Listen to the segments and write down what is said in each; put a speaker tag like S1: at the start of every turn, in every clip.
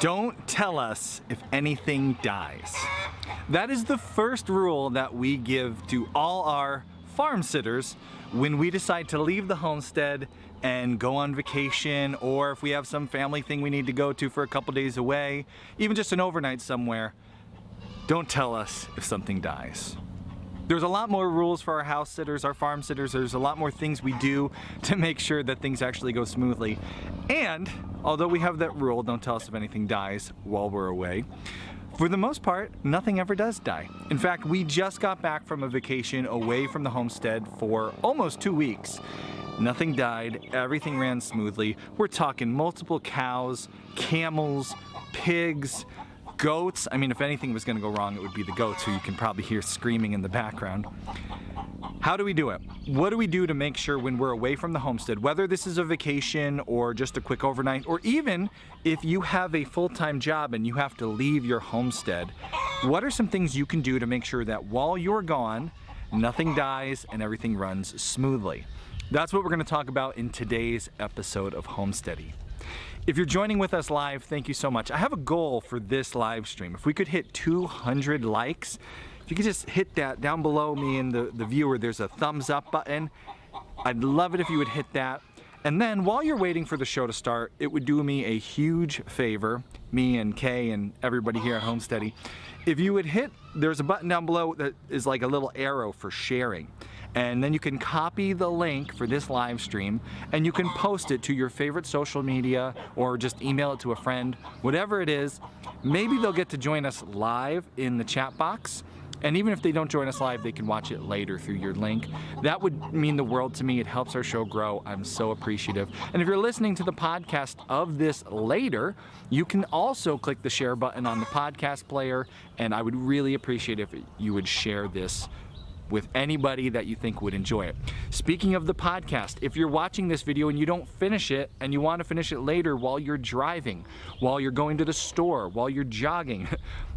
S1: Don't tell us if anything dies. That is the first rule that we give to all our farm sitters when we decide to leave the homestead and go on vacation, or if we have some family thing we need to go to for a couple days away, even just an overnight somewhere. Don't tell us if something dies. There's a lot more rules for our house sitters, our farm sitters. There's a lot more things we do to make sure that things actually go smoothly. And although we have that rule, don't tell us if anything dies while we're away, for the most part, nothing ever does die. In fact, we just got back from a vacation away from the homestead for almost 2 weeks. Nothing died, everything ran smoothly. We're talking multiple cows, camels, pigs, goats. I mean, if anything was gonna go wrong, it would be the goats, who you can probably hear screaming in the background. How do we do it? What do we do to make sure when we're away from the homestead, whether this is a vacation or just a quick overnight, or even if you have a full-time job and you have to leave your homestead, what are some things you can do to make sure that while you're gone, nothing dies and everything runs smoothly? That's what we're gonna talk about in today's episode of Homesteady. If you're joining with us live, thank you so much. I have a goal for this live stream. If we could hit 200 likes, if you could just hit that down below me and the viewer, there's a thumbs up button. I'd love it if you would hit that. And then while you're waiting for the show to start, it would do me a huge favor, me and Kay and everybody here at Homesteady, if you would hit, there's a button down below that is like a little arrow for sharing. And then you can copy the link for this live stream and you can post it to your favorite social media or just email it to a friend, whatever it is. Maybe they'll get to join us live in the chat box. And even if they don't join us live, they can watch it later through your link. That would mean the world to me. It helps our show grow. I'm so appreciative. And if you're listening to the podcast of this later, you can also click the share button on the podcast player. And I would really appreciate if you would share this with anybody that you think would enjoy it. Speaking of the podcast, if you're watching this video and you don't finish it and you want to finish it later while you're driving, while you're going to the store, while you're jogging,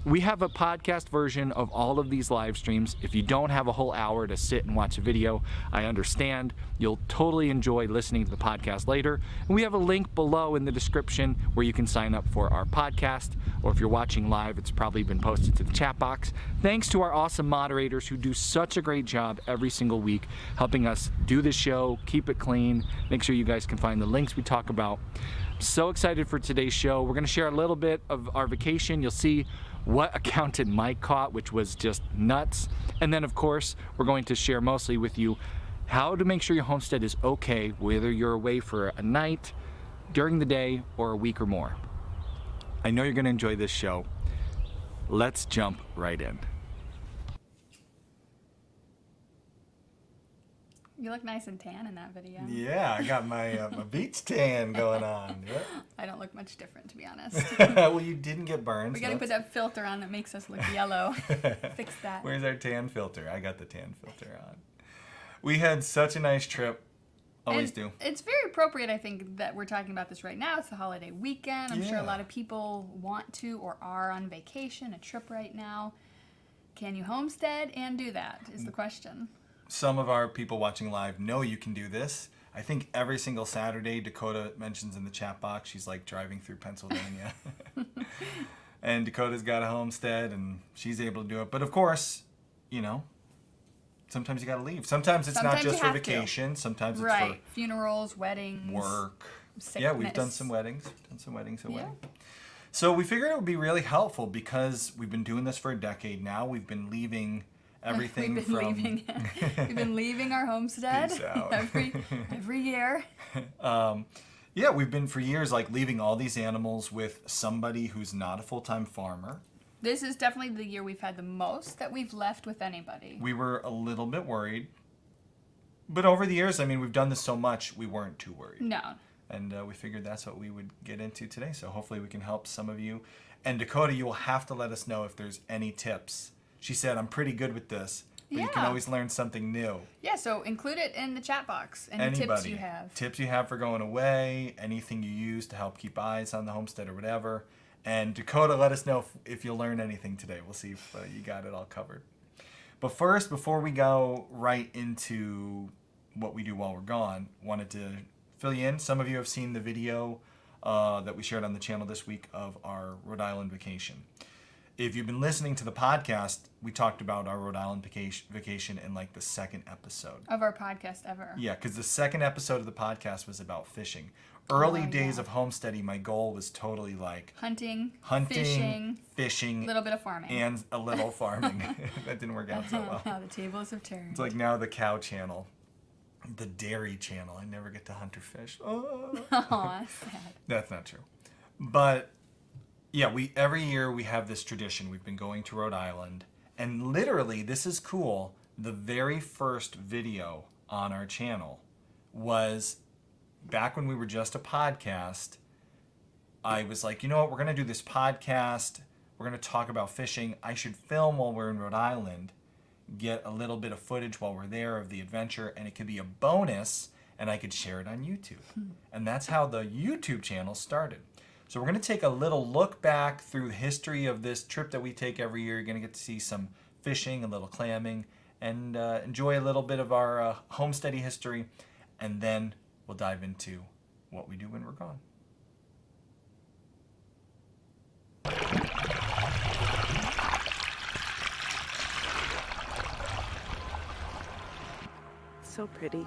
S1: we have a podcast version of all of these live streams. If you don't have a whole hour to sit and watch a video, I understand. You'll totally enjoy listening to the podcast later. And we have a link below in the description where you can sign up for our podcast, or if you're watching live, it's probably been posted to the chat box. Thanks to our awesome moderators who do such a great job every single week helping us do this show, keep it clean, make sure you guys can find the links we talk about. I'm so excited for today's show. We're gonna share a little bit of our vacation. You'll see what accountant Mike caught, which was just nuts. And then of course, we're going to share mostly with you how to make sure your homestead is okay, whether you're away for a night, during the day, or a week or more. I know you're gonna enjoy this show. Let's jump right in.
S2: You look nice and tan in that video.
S1: Yeah, I got my my beach tan going on. Yep.
S2: I don't look much different, to be honest.
S1: Well, you didn't get burned.
S2: We gotta put that filter on that makes us look yellow. Fix that.
S1: Where's our tan filter? I got the tan filter on. We had such a nice trip. Always do.
S2: It's very appropriate, I think, that we're talking about this right now. It's the holiday weekend. I'm sure a lot of people want to or are on vacation, a trip right now. Can you homestead and do that is the question.
S1: Some of our people watching live know you can do this. I think every single Saturday, Dakota mentions in the chat box, she's like driving through Pennsylvania. And Dakota's got a homestead and she's able to do it. But of course, you know, sometimes you gotta leave. Sometimes it's not just for vacation. Sometimes it's for
S2: funerals, weddings,
S1: work.
S2: Sickness. Yeah,
S1: we've done some weddings. So we figured it would be really helpful because we've been doing this for a decade now. We've been leaving everything
S2: we've been leaving our homestead every year.
S1: Yeah, we've been for years like leaving all these animals with somebody who's not a full-time farmer.
S2: This is definitely the year we've had the most that we've left with anybody.
S1: We were a little bit worried, but over the years, I mean, we've done this so much, we weren't too worried.
S2: No.
S1: And we figured that's what we would get into today. So hopefully we can help some of you. And Dakota, you will have to let us know if there's any tips. She said, I'm pretty good with this, but you can always learn something new.
S2: Yeah, so include it in the chat box. Any tips you have. Tips
S1: you have for going away, anything you use to help keep eyes on the homestead or whatever. And Dakota, let us know if you'll learn anything today. We'll see if you got it all covered. But first, before we go right into what we do while we're gone, wanted to fill you in. Some of you have seen the video that we shared on the channel this week of our Rhode Island vacation. If you've been listening to the podcast, we talked about our Rhode Island vacation in like the second episode.
S2: Of our podcast ever.
S1: Yeah, because the second episode of the podcast was about fishing. Early days of Homesteady, my goal was totally like
S2: hunting,
S1: fishing,
S2: a little bit of farming.
S1: And a little farming. That didn't work out so well.
S2: Now the tables have turned.
S1: It's like now the cow channel, the dairy channel. I never get to hunt or fish. Oh,
S2: Aw, sad.
S1: That's not true. But yeah, every year we have this tradition. We've been going to Rhode Island, and literally, this is cool. The very first video on our channel was back when we were just a podcast. I was like, you know what? We're going to do this podcast. We're going to talk about fishing. I should film while we're in Rhode Island, get a little bit of footage while we're there of the adventure, and it could be a bonus, and I could share it on YouTube. And that's how the YouTube channel started. So we're going to take a little look back through the history of this trip that we take every year. You're going to get to see some fishing, a little clamming, and enjoy a little bit of our homesteady history. And then we'll dive into what we do when we're gone.
S3: So pretty.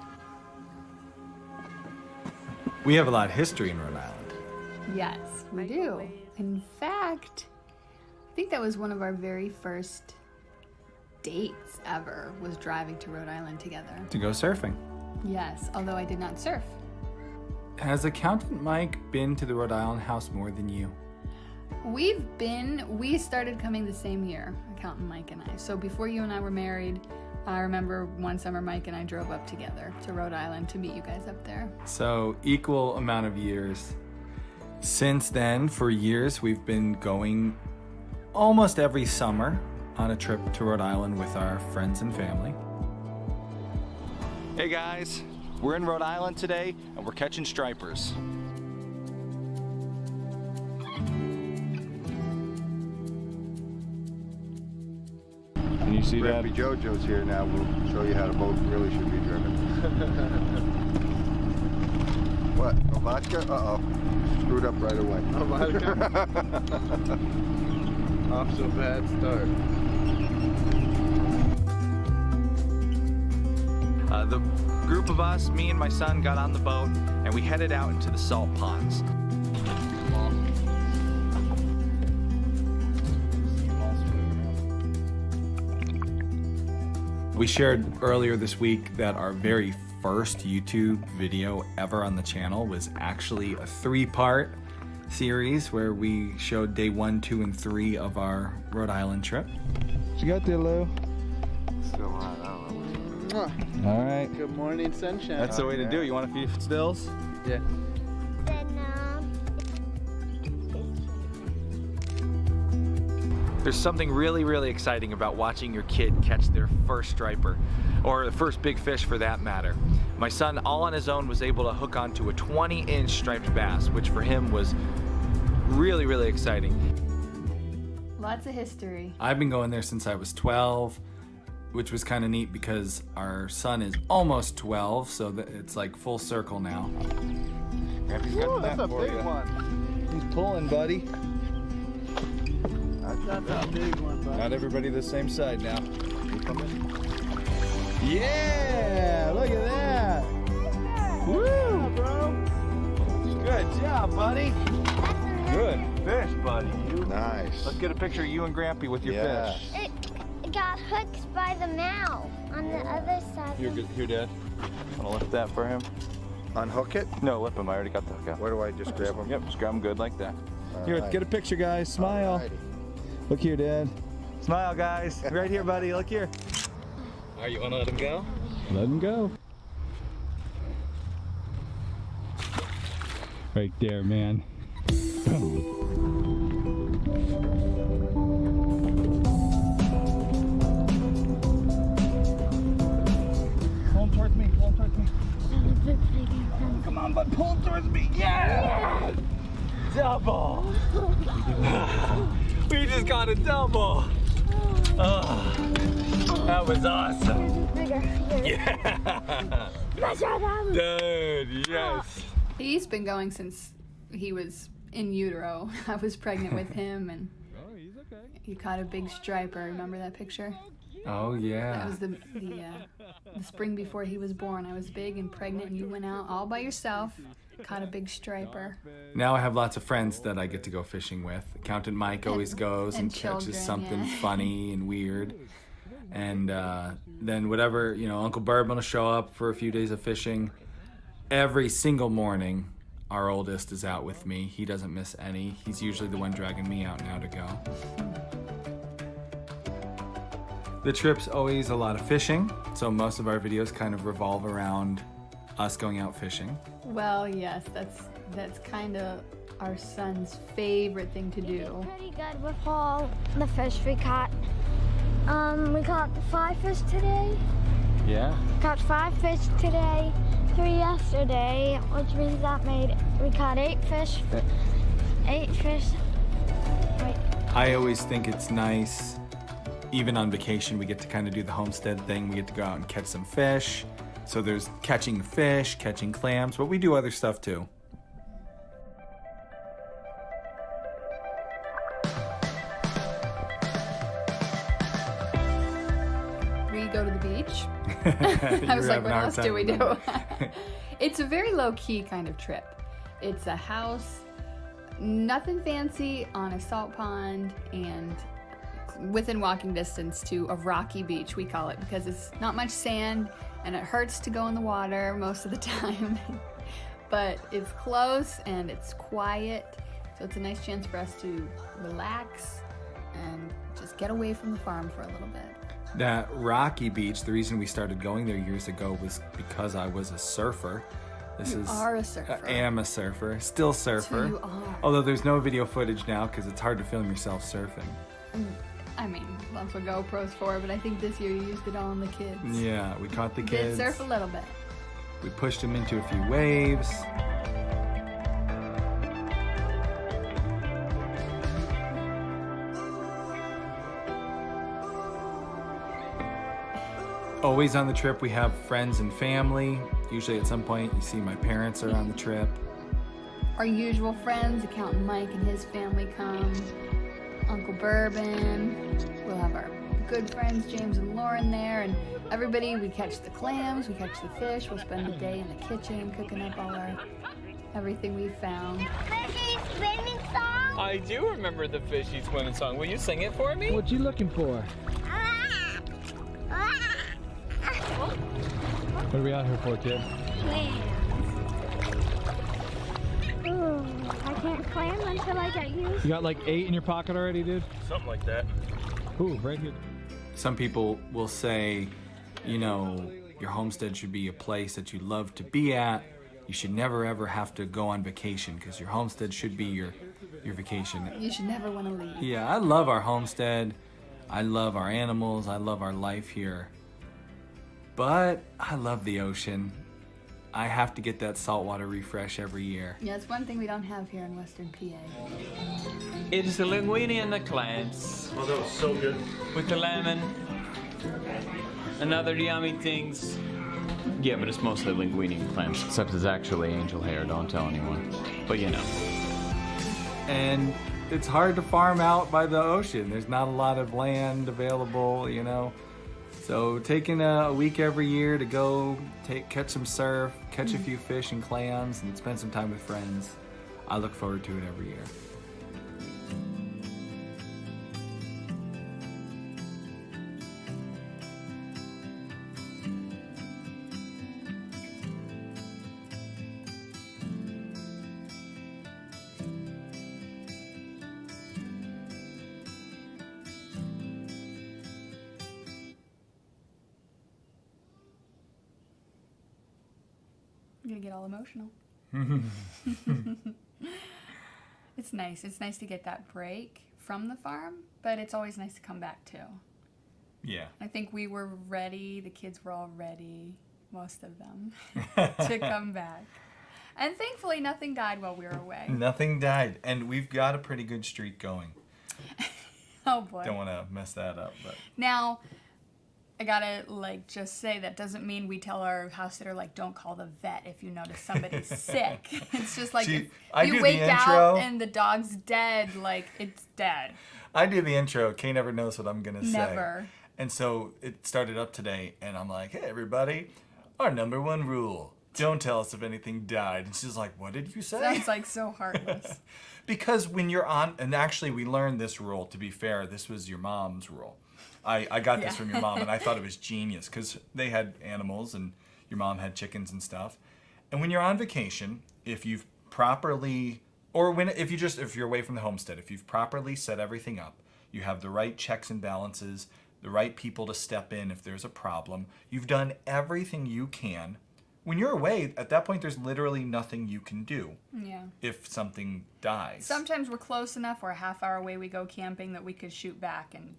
S1: We have a lot of history in Rhode Island.
S2: Yes, we do. In fact, I think that was one of our very first dates ever, was driving to Rhode Island together.
S1: To go surfing.
S2: Yes, although I did not surf.
S1: Has Accountant Mike been to the Rhode Island house more than you?
S2: We started coming the same year, Accountant Mike and I. So before you and I were married, I remember one summer Mike and I drove up together to Rhode Island to meet you guys up there.
S1: So equal amount of years. Since then, for years, we've been going almost every summer on a trip to Rhode Island with our friends and family. Hey guys, we're in Rhode Island today and we're catching stripers. Can you see that?
S4: Grampy Jojo's here now. We'll show you how the boat really should be driven. What? No vodka? Uh-oh. Screwed up right away.
S5: No vodka? Off to a bad start.
S1: The group of us, me and my son, got on the boat and we headed out into the salt ponds. We shared earlier this week that our very first YouTube video ever on the channel was actually a 3-part series where we showed day 1, 2, and 3 of our Rhode Island trip. What you got there, Lou?
S4: Still hot. I don't know.
S1: All right.
S5: Good morning, sunshine.
S1: That's the way to do it. You want a few stills?
S5: Yeah.
S1: There's something really, really exciting about watching your kid catch their first striper, or the first big fish for that matter. My son, all on his own, was able to hook onto a 20-inch striped bass, which for him was really, really exciting.
S2: Lots of history.
S1: I've been going there since I was 12, which was kind of neat because our son is almost 12, so that it's like full circle now.
S5: Ooh, that's a big one.
S1: He's pulling, buddy.
S5: That's a big one, bud.
S1: Not everybody the same side now. Yeah, look at that. Woo,
S5: Yeah, bro.
S1: good job, buddy. Good fish, buddy.
S4: Nice.
S1: Let's get a picture of you and Grampy with your
S4: Yeah.
S1: fish.
S6: It got hooked by the mouth on the other side.
S1: Here, Dad. Want to lift that for him?
S4: Unhook it?
S1: No, lip him. I already got the hook out.
S4: Where do I just grab them?
S1: Yep, just grab him good like that.
S4: All
S1: Here,
S4: right.
S1: get a picture, guys. Smile.
S4: Alrighty.
S1: Look here, Dad. Smile, guys. Right here, buddy. Look here. All right, you want to let him go? Let him go. Right there, man. Pull him towards me. Pull him towards me. Come on, bud. Pull him towards me. Yeah! Double. We just got a double. Oh, that was awesome. Yeah. Dude, yes.
S2: He's been going since he was in utero. I was pregnant with him, and he caught a big striper. Remember that picture?
S1: Oh yeah.
S2: That was the spring before he was born. I was big and pregnant, and you went out all by yourself, caught a big striper.
S1: Now I have lots of friends that I get to go fishing with. Accountant Mike always goes and catches
S2: children,
S1: something
S2: yeah.
S1: funny and weird. And then whatever, Uncle Bourbon will show up for a few days of fishing. Every single morning, our oldest is out with me. He doesn't miss any. He's usually the one dragging me out now to go. The trip's always a lot of fishing, so most of our videos kind of revolve around us going out fishing.
S2: Well, yes, that's kind of our son's favorite thing to do.
S6: Pretty good with all the fish we caught. We caught 5 fish today.
S1: Yeah?
S6: Caught 5 fish today, 3 yesterday, which means that we caught 8 fish. 8 fish. Wait.
S1: I always think it's nice, even on vacation, we get to kind of do the homestead thing. We get to go out and catch some fish. So there's catching the fish, catching clams, but we do other stuff too.
S2: We go to the beach. I was like, what else do we do? It's a very low-key kind of trip. It's a house, nothing fancy, on a salt pond, and within walking distance to a rocky beach, we call it, because it's not much sand and it hurts to go in the water most of the time. But it's close and it's quiet, so it's a nice chance for us to relax and just get away from the farm for a little bit.
S1: That rocky beach, the reason we started going there years ago was because I was a surfer.
S2: You are a surfer.
S1: I am a surfer, still surfer.
S2: So you are.
S1: Although there's no video footage now because it's hard to film yourself surfing.
S2: I mean, that's what GoPro's for, but I think this year you used it all on the kids.
S1: Yeah, we caught the
S2: You
S1: kids.
S2: did surf a little bit.
S1: We pushed them into a few waves. Always on the trip we have friends and family. Usually at some point you see my parents are on the trip.
S2: Our usual friends, Accountant Mike and his family come. Uncle Bourbon. We'll have our good friends James and Lauren there, and everybody. We catch the clams, we catch the fish. We'll spend the day in the kitchen cooking up all our everything we found.
S6: Fishy swimming song?
S3: I do remember the fishy swimming song. Will you sing it for me?
S5: What you looking for? What are we out here for, kid?
S6: Ooh, I can't clam until I get used.
S5: You got like 8 in your pocket already, dude?
S3: Something like that.
S5: Ooh, right here.
S1: Some people will say, your homestead should be a place that you love to be at. You should never ever have to go on vacation because your homestead should be your vacation.
S2: You should never want to leave.
S1: Yeah, I love our homestead. I love our animals. I love our life here. But I love the ocean. I have to get that saltwater refresh every year.
S2: Yeah, it's one thing we don't have here in Western PA.
S3: It is the linguine and the clams.
S7: Oh, that was so good.
S3: With the lemon and other yummy things. Yeah, but it's mostly linguine and clams. Except it's actually angel hair, don't tell anyone. But you know.
S1: And it's hard to farm out by the ocean. There's not a lot of land available, So taking a week every year to go catch some surf, catch a few fish and clams, and spend some time with friends, I look forward to it every year.
S2: I'm gonna get all emotional. It's nice. It's nice to get that break from the farm, but it's always nice to come back too.
S1: Yeah.
S2: I think we were ready. The kids were all ready, most of them, to come back. And thankfully, nothing died while we were away.
S1: Nothing died, and we've got a pretty good streak going.
S2: Oh boy.
S1: Don't want to mess that up, but
S2: Now, I gotta like just say that doesn't mean we tell our house sitter like don't call the vet if you notice somebody's sick. It's just like if you wake out and the dog's dead, like it's dead.
S1: I do the intro. Kay never knows what I'm gonna say.
S2: Never.
S1: And so it started up today, and I'm like, hey everybody, our number one rule: don't tell us if anything died. And she's like, what did you say?
S2: Sounds like so heartless.
S1: Because when you're on, and actually we learned this rule. To be fair, this was your mom's rule. I got this from your mom, and I thought it was genius because they had animals and your mom had chickens and stuff. And when you're on vacation, if you've properly, or if you're away from the homestead, if you've properly set everything up, you have the right checks and balances, the right people to step in if there's a problem, you've done everything you can. When you're away, at that point, there's literally nothing you can do.
S2: Yeah.
S1: If something dies.
S2: Sometimes we're close enough, we're a half hour away, we go camping, that we could shoot back and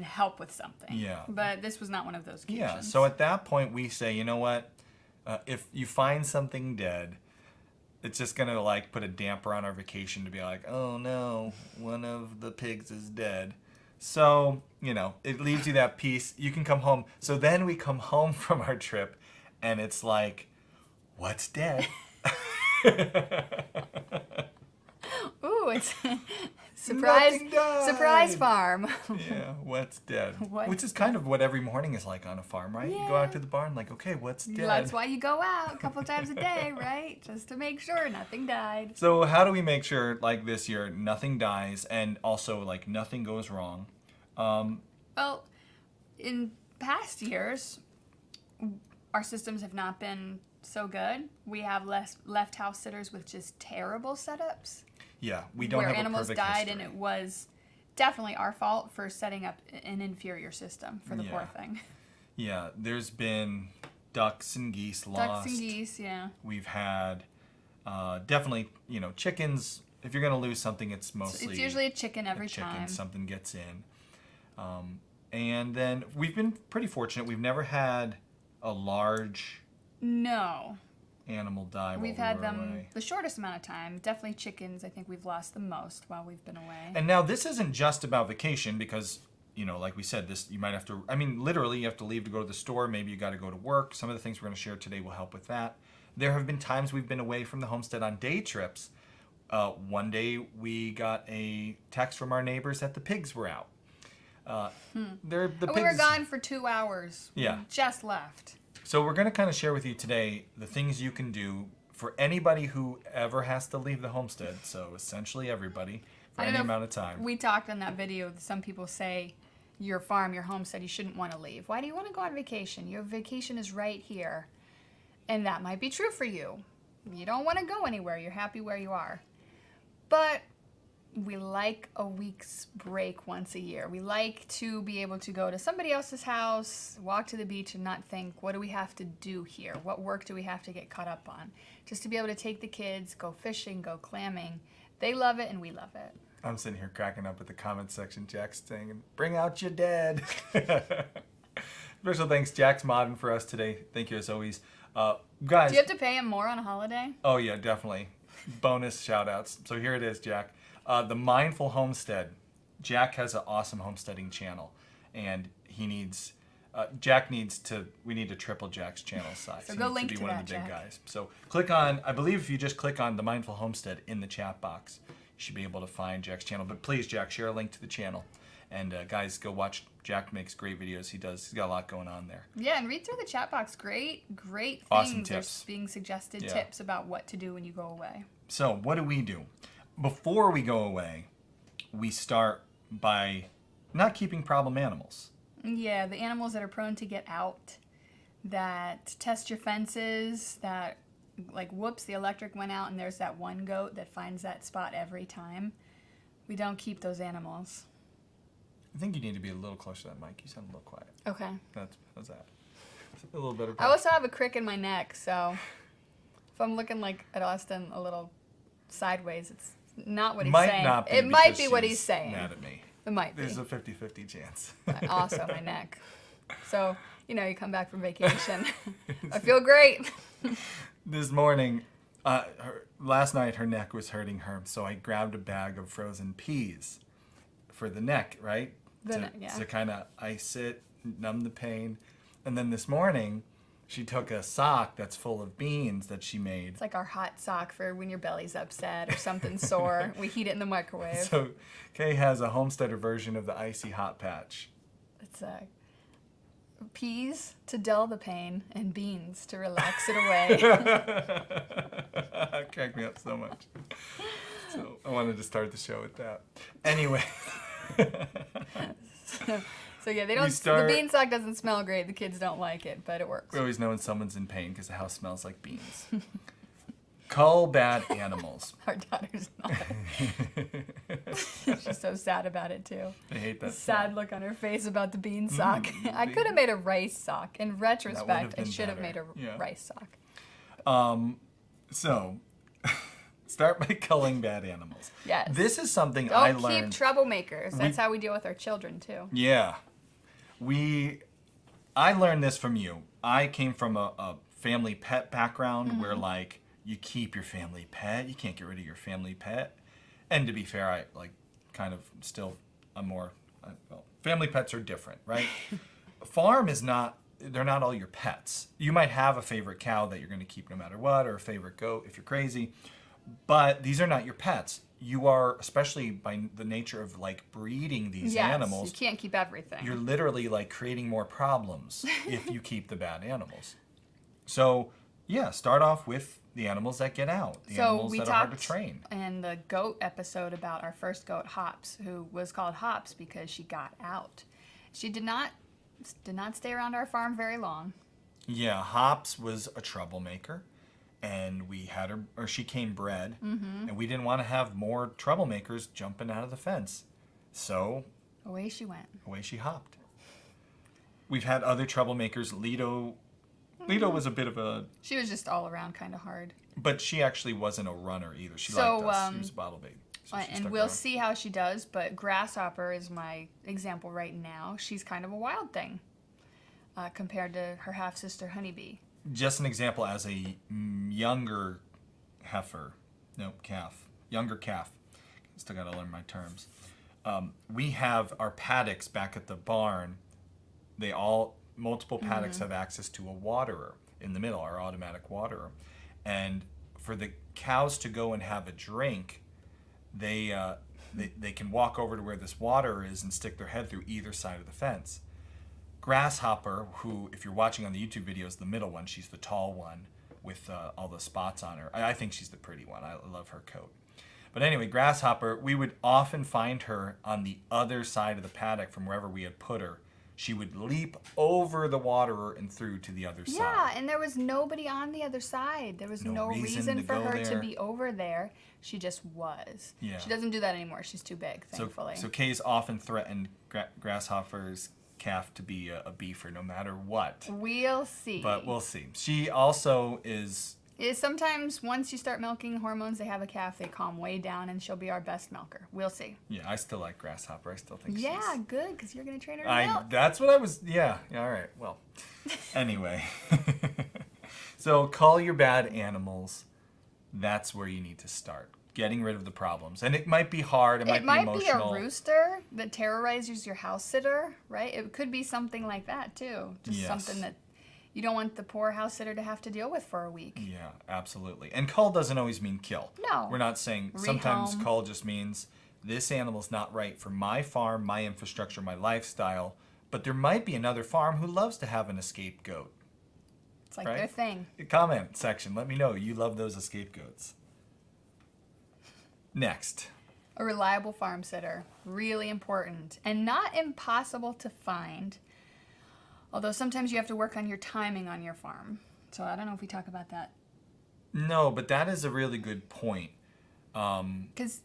S2: help with something.
S1: Yeah.
S2: But this was not one of those occasions.
S1: Yeah, so at that point we say, you know what, if you find something dead, it's just gonna like put a damper on our vacation to be like, oh no, one of the pigs is dead. So, you know, it leaves you that peace. You can come home. So then we come home from our trip and it's like, what's dead?
S2: Ooh, it's surprise farm.
S1: Yeah, what's dead?
S2: What's
S1: Which is kind of what every morning is like on a farm, right?
S2: Yeah.
S1: You go out to the barn like, okay, what's dead?
S2: That's why you go out a couple times a day, right? Just to make sure nothing died.
S1: So how do we make sure, like this year, nothing dies and also like nothing goes wrong?
S2: Well, in past years, our systems have not been so good. We have left house sitters with just terrible setups.
S1: Yeah, we don't have a perfect
S2: animals died,
S1: history.
S2: and it was definitely our fault for setting up an inferior system for the poor thing.
S1: Yeah, there's been ducks and geese lost.
S2: Ducks and geese, yeah.
S1: We've had definitely, you know, chickens. If you're going to lose something, it's mostly...
S2: It's usually a chicken every time.
S1: Something gets in. And then we've been pretty fortunate. We've never had a large animal die.
S2: We've had them the shortest amount of time. Definitely chickens. I think we've lost the most while we've been away.
S1: And now this isn't just about vacation because, you know, like we said, this you might have to, I mean, literally you have to leave to go to the store. Maybe you got to go to work. Some of the things we're going to share today will help with that. There have been times we've been away from the homestead on day trips. One day we got a text from our neighbors that the pigs were out.
S2: We
S1: pigs,
S2: were gone for 2 hours.
S1: Yeah.
S2: We just left.
S1: So we're going to kind of share with you today the things you can do for anybody who ever has to leave the homestead. So essentially everybody for any amount of time.
S2: We talked in that video. Some people say your farm, your homestead, you shouldn't want to leave. Why do you want to go on vacation? Your vacation is right here. And that might be true for you. You don't want to go anywhere. You're happy where you are. But we like a week's break once a year. We like to be able to go to somebody else's house, walk to the beach and not think, what do we have to do here? What work do we have to get caught up on? Just to be able to take the kids, go fishing, go clamming. They love it and we love it.
S1: I'm sitting here cracking up at the comment section. Jack's saying, bring out your dad. Special thanks, Jack's modding for us today. Thank you as always. Guys.
S2: Do you have to pay him more on a holiday?
S1: Oh yeah, definitely. Bonus shout outs. So here it is, Jack. The Mindful Homestead. Jack has an awesome homesteading channel, and he needs, we need to triple Jack's channel size.
S2: So go link to
S1: one
S2: that,
S1: of the big
S2: Jack.
S1: guys. So click on, I believe if you just click on The Mindful Homestead in the chat box, you should be able to find Jack's channel. But please, Jack, share a link to the channel. And guys, go watch. Jack makes great videos. He's got a lot going on there.
S2: Yeah, and read through the chat box. Great things
S1: Awesome tips.
S2: are being suggested, tips about what to do when you go away.
S1: So what do we do? Before we go away, we start by not keeping problem animals.
S2: Yeah, the animals that are prone to get out, that test your fences, that like, whoops, the electric went out and there's that one goat that finds that spot every time. We don't keep those animals.
S1: I think you need to be a little closer to that mic. You sound a little quiet.
S2: Okay.
S1: How's that? It's a little better.
S2: I also have a crick in my neck, so if I'm looking like at Austin a little sideways, it's not what he's saying. It might be what he's saying.
S1: Mad at me.
S2: It might be.
S1: There's a 50-50 chance.
S2: Also, my neck. So, you know, you come back from vacation. I feel great.
S1: This morning, last night, her neck was hurting her, so I grabbed a bag of frozen peas for the neck, right?
S2: Yeah.
S1: To kind of ice it, numb the pain. And then this morning, she took a sock that's full of beans that she made.
S2: It's like our hot sock for when your belly's upset or something sore. We heat it in the microwave.
S1: So Kay has a homesteader version of the icy hot patch.
S2: It's peas to dull the pain and beans to relax it away.
S1: That cracked me up so much. So I wanted to start the show with that. Anyway.
S2: So yeah, the bean sock doesn't smell great. The kids don't like it, but it works.
S1: We always know when someone's in pain because the house smells like beans. Cull bad animals.
S2: Our daughter's not. She's so sad about it too.
S1: I hate that.
S2: Sad look on her face about the bean sock. I could have made a rice sock. In retrospect, I should have made a rice sock.
S1: So, start by culling bad animals.
S2: Yes.
S1: This is something
S2: Don't
S1: I learned.
S2: keep troublemakers. That's how we deal with our children too.
S1: Yeah. I learned this from you. I came from a family pet background where like you keep your family pet. You can't get rid of your family pet. And to be fair, I like kind of still a more, family pets are different, right? Farm is not, they're not all your pets. You might have a favorite cow that you're going to keep no matter what, or a favorite goat if you're crazy. But these are not your pets. You are, especially by the nature of like breeding these animals.
S2: You can't keep everything.
S1: You're literally like creating more problems if you keep the bad animals. So yeah, start off with the animals that get out. The animals that are hard to train.
S2: In the goat episode about our first goat, Hops, who was called Hops because she got out. She did not stay around our farm very long.
S1: Yeah, Hops was a troublemaker. And we had her, or she came bred, and we didn't want to have more troublemakers jumping out of the fence. So
S2: away she went.
S1: Away she hopped. We've had other troublemakers. Lido was a bit of a...
S2: She was just all around kind of hard.
S1: But she actually wasn't a runner either. She liked us. She was a bottle baby. So
S2: and we'll see how she does, but Grasshopper is my example right now. She's kind of a wild thing compared to her half-sister Honeybee.
S1: Just an example as a younger younger calf. Still got to learn my terms. We have our paddocks back at the barn. Multiple paddocks have access to a waterer in the middle, our automatic waterer. And for the cows to go and have a drink, they can walk over to where this waterer is and stick their head through either side of the fence. Grasshopper, who, if you're watching on the YouTube video, is the middle one. She's the tall one with all the spots on her. I think she's the pretty one. I love her coat. But anyway, Grasshopper, we would often find her on the other side of the paddock from wherever we had put her. She would leap over the waterer and through to the other side.
S2: Yeah, and there was nobody on the other side. There was no reason for her to be over there. She just was. Yeah. She doesn't do that anymore. She's too big, thankfully.
S1: So Kay's often threatened Grasshopper's calf to be a beefer no matter what.
S2: We'll see.
S1: But we'll see. She also is
S2: sometimes once you start milking hormones, they have a calf, they calm way down, and she'll be our best milker. We'll see.
S1: Yeah, I still like Grasshopper. I still think
S2: she's... good, because you're going to train her to milk.
S1: That's what I was... Yeah, all right. Well, anyway. So cull your bad animals. That's where you need to start. Getting rid of the problems. And it might be hard. It might be emotional.
S2: Be a rooster that terrorizes your house sitter, right? It could be something like that, too. Just something that you don't want the poor house sitter to have to deal with for a week.
S1: Yeah, absolutely. And cull doesn't always mean kill.
S2: No.
S1: We're not saying... Sometimes cull just means this animal's not right for my farm, my infrastructure, my lifestyle. But there might be another farm who loves to have an escaped goat.
S2: It's like their thing.
S1: Comment section. Let me know. You love those escape goats. Next.
S2: A reliable farm sitter. Really important. And not impossible to find. Although sometimes you have to work on your timing on your farm. So I don't know if we talk about that.
S1: No, but that is a really good point.
S2: Because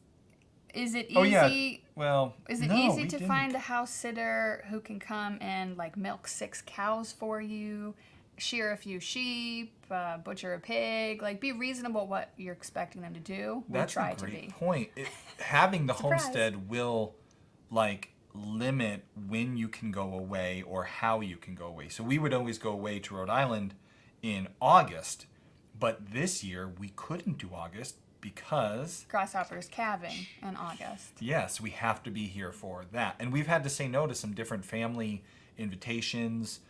S2: is it easy?
S1: Oh, yeah. Well,
S2: is it easy to find a house sitter who can come and like milk 6 cows for you, shear a few sheep, butcher a pig, like be reasonable what you're expecting them to do?
S1: That's a great point. Having the homestead will like limit when you can go away or how you can go away. So we would always go away to Rhode Island in August, but this year we couldn't do August because
S2: Grasshopper's calving in August.
S1: Yes, we have to be here for that. And we've had to say no to some different family invitations,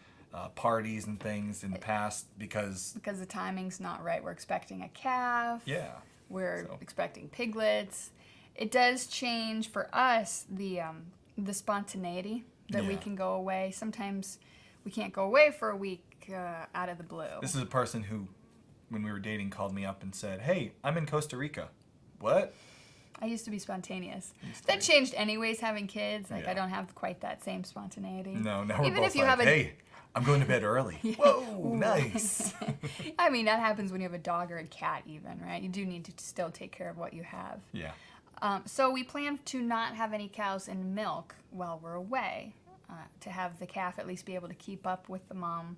S1: parties and things in the past because
S2: the timing's not right. We're expecting a calf.
S1: yeah.
S2: We're expecting piglets. It does change for us the spontaneity that we can go away. Sometimes we can't go away for a week out of the blue.
S1: This is a person who, when we were dating, called me up and said, "Hey, I'm in Costa Rica." What?
S2: I used to be spontaneous. That changed anyways, having kids. Like, I don't have quite that same spontaneity.
S1: No, now we're
S2: Even
S1: both
S2: if you
S1: like,
S2: have
S1: hey, I'm going to bed early. Whoa, nice.
S2: I mean, that happens when you have a dog or a cat even, right? You do need to still take care of what you have.
S1: Yeah.
S2: So we plan to not have any cows and milk while we're away, to have the calf at least be able to keep up with the mom,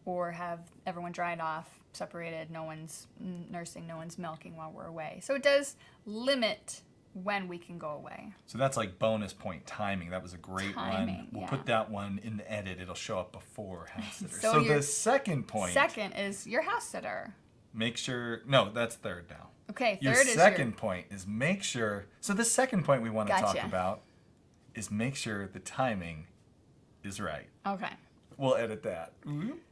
S2: or have everyone dried off, separated, no one's nursing, no one's milking while we're away. So it does limit when we can go away.
S1: So that's like bonus point timing. That was a great one. We'll put that one in the edit. It'll show up before house sitter. So the second point.
S2: Second is your house sitter.
S1: Make sure, no, that's third now.
S2: Okay,
S1: Your
S2: third is
S1: second point is make sure, so the second point we want to talk
S2: Gotcha.
S1: about is make sure the timing is right.
S2: Okay.
S1: We'll edit that.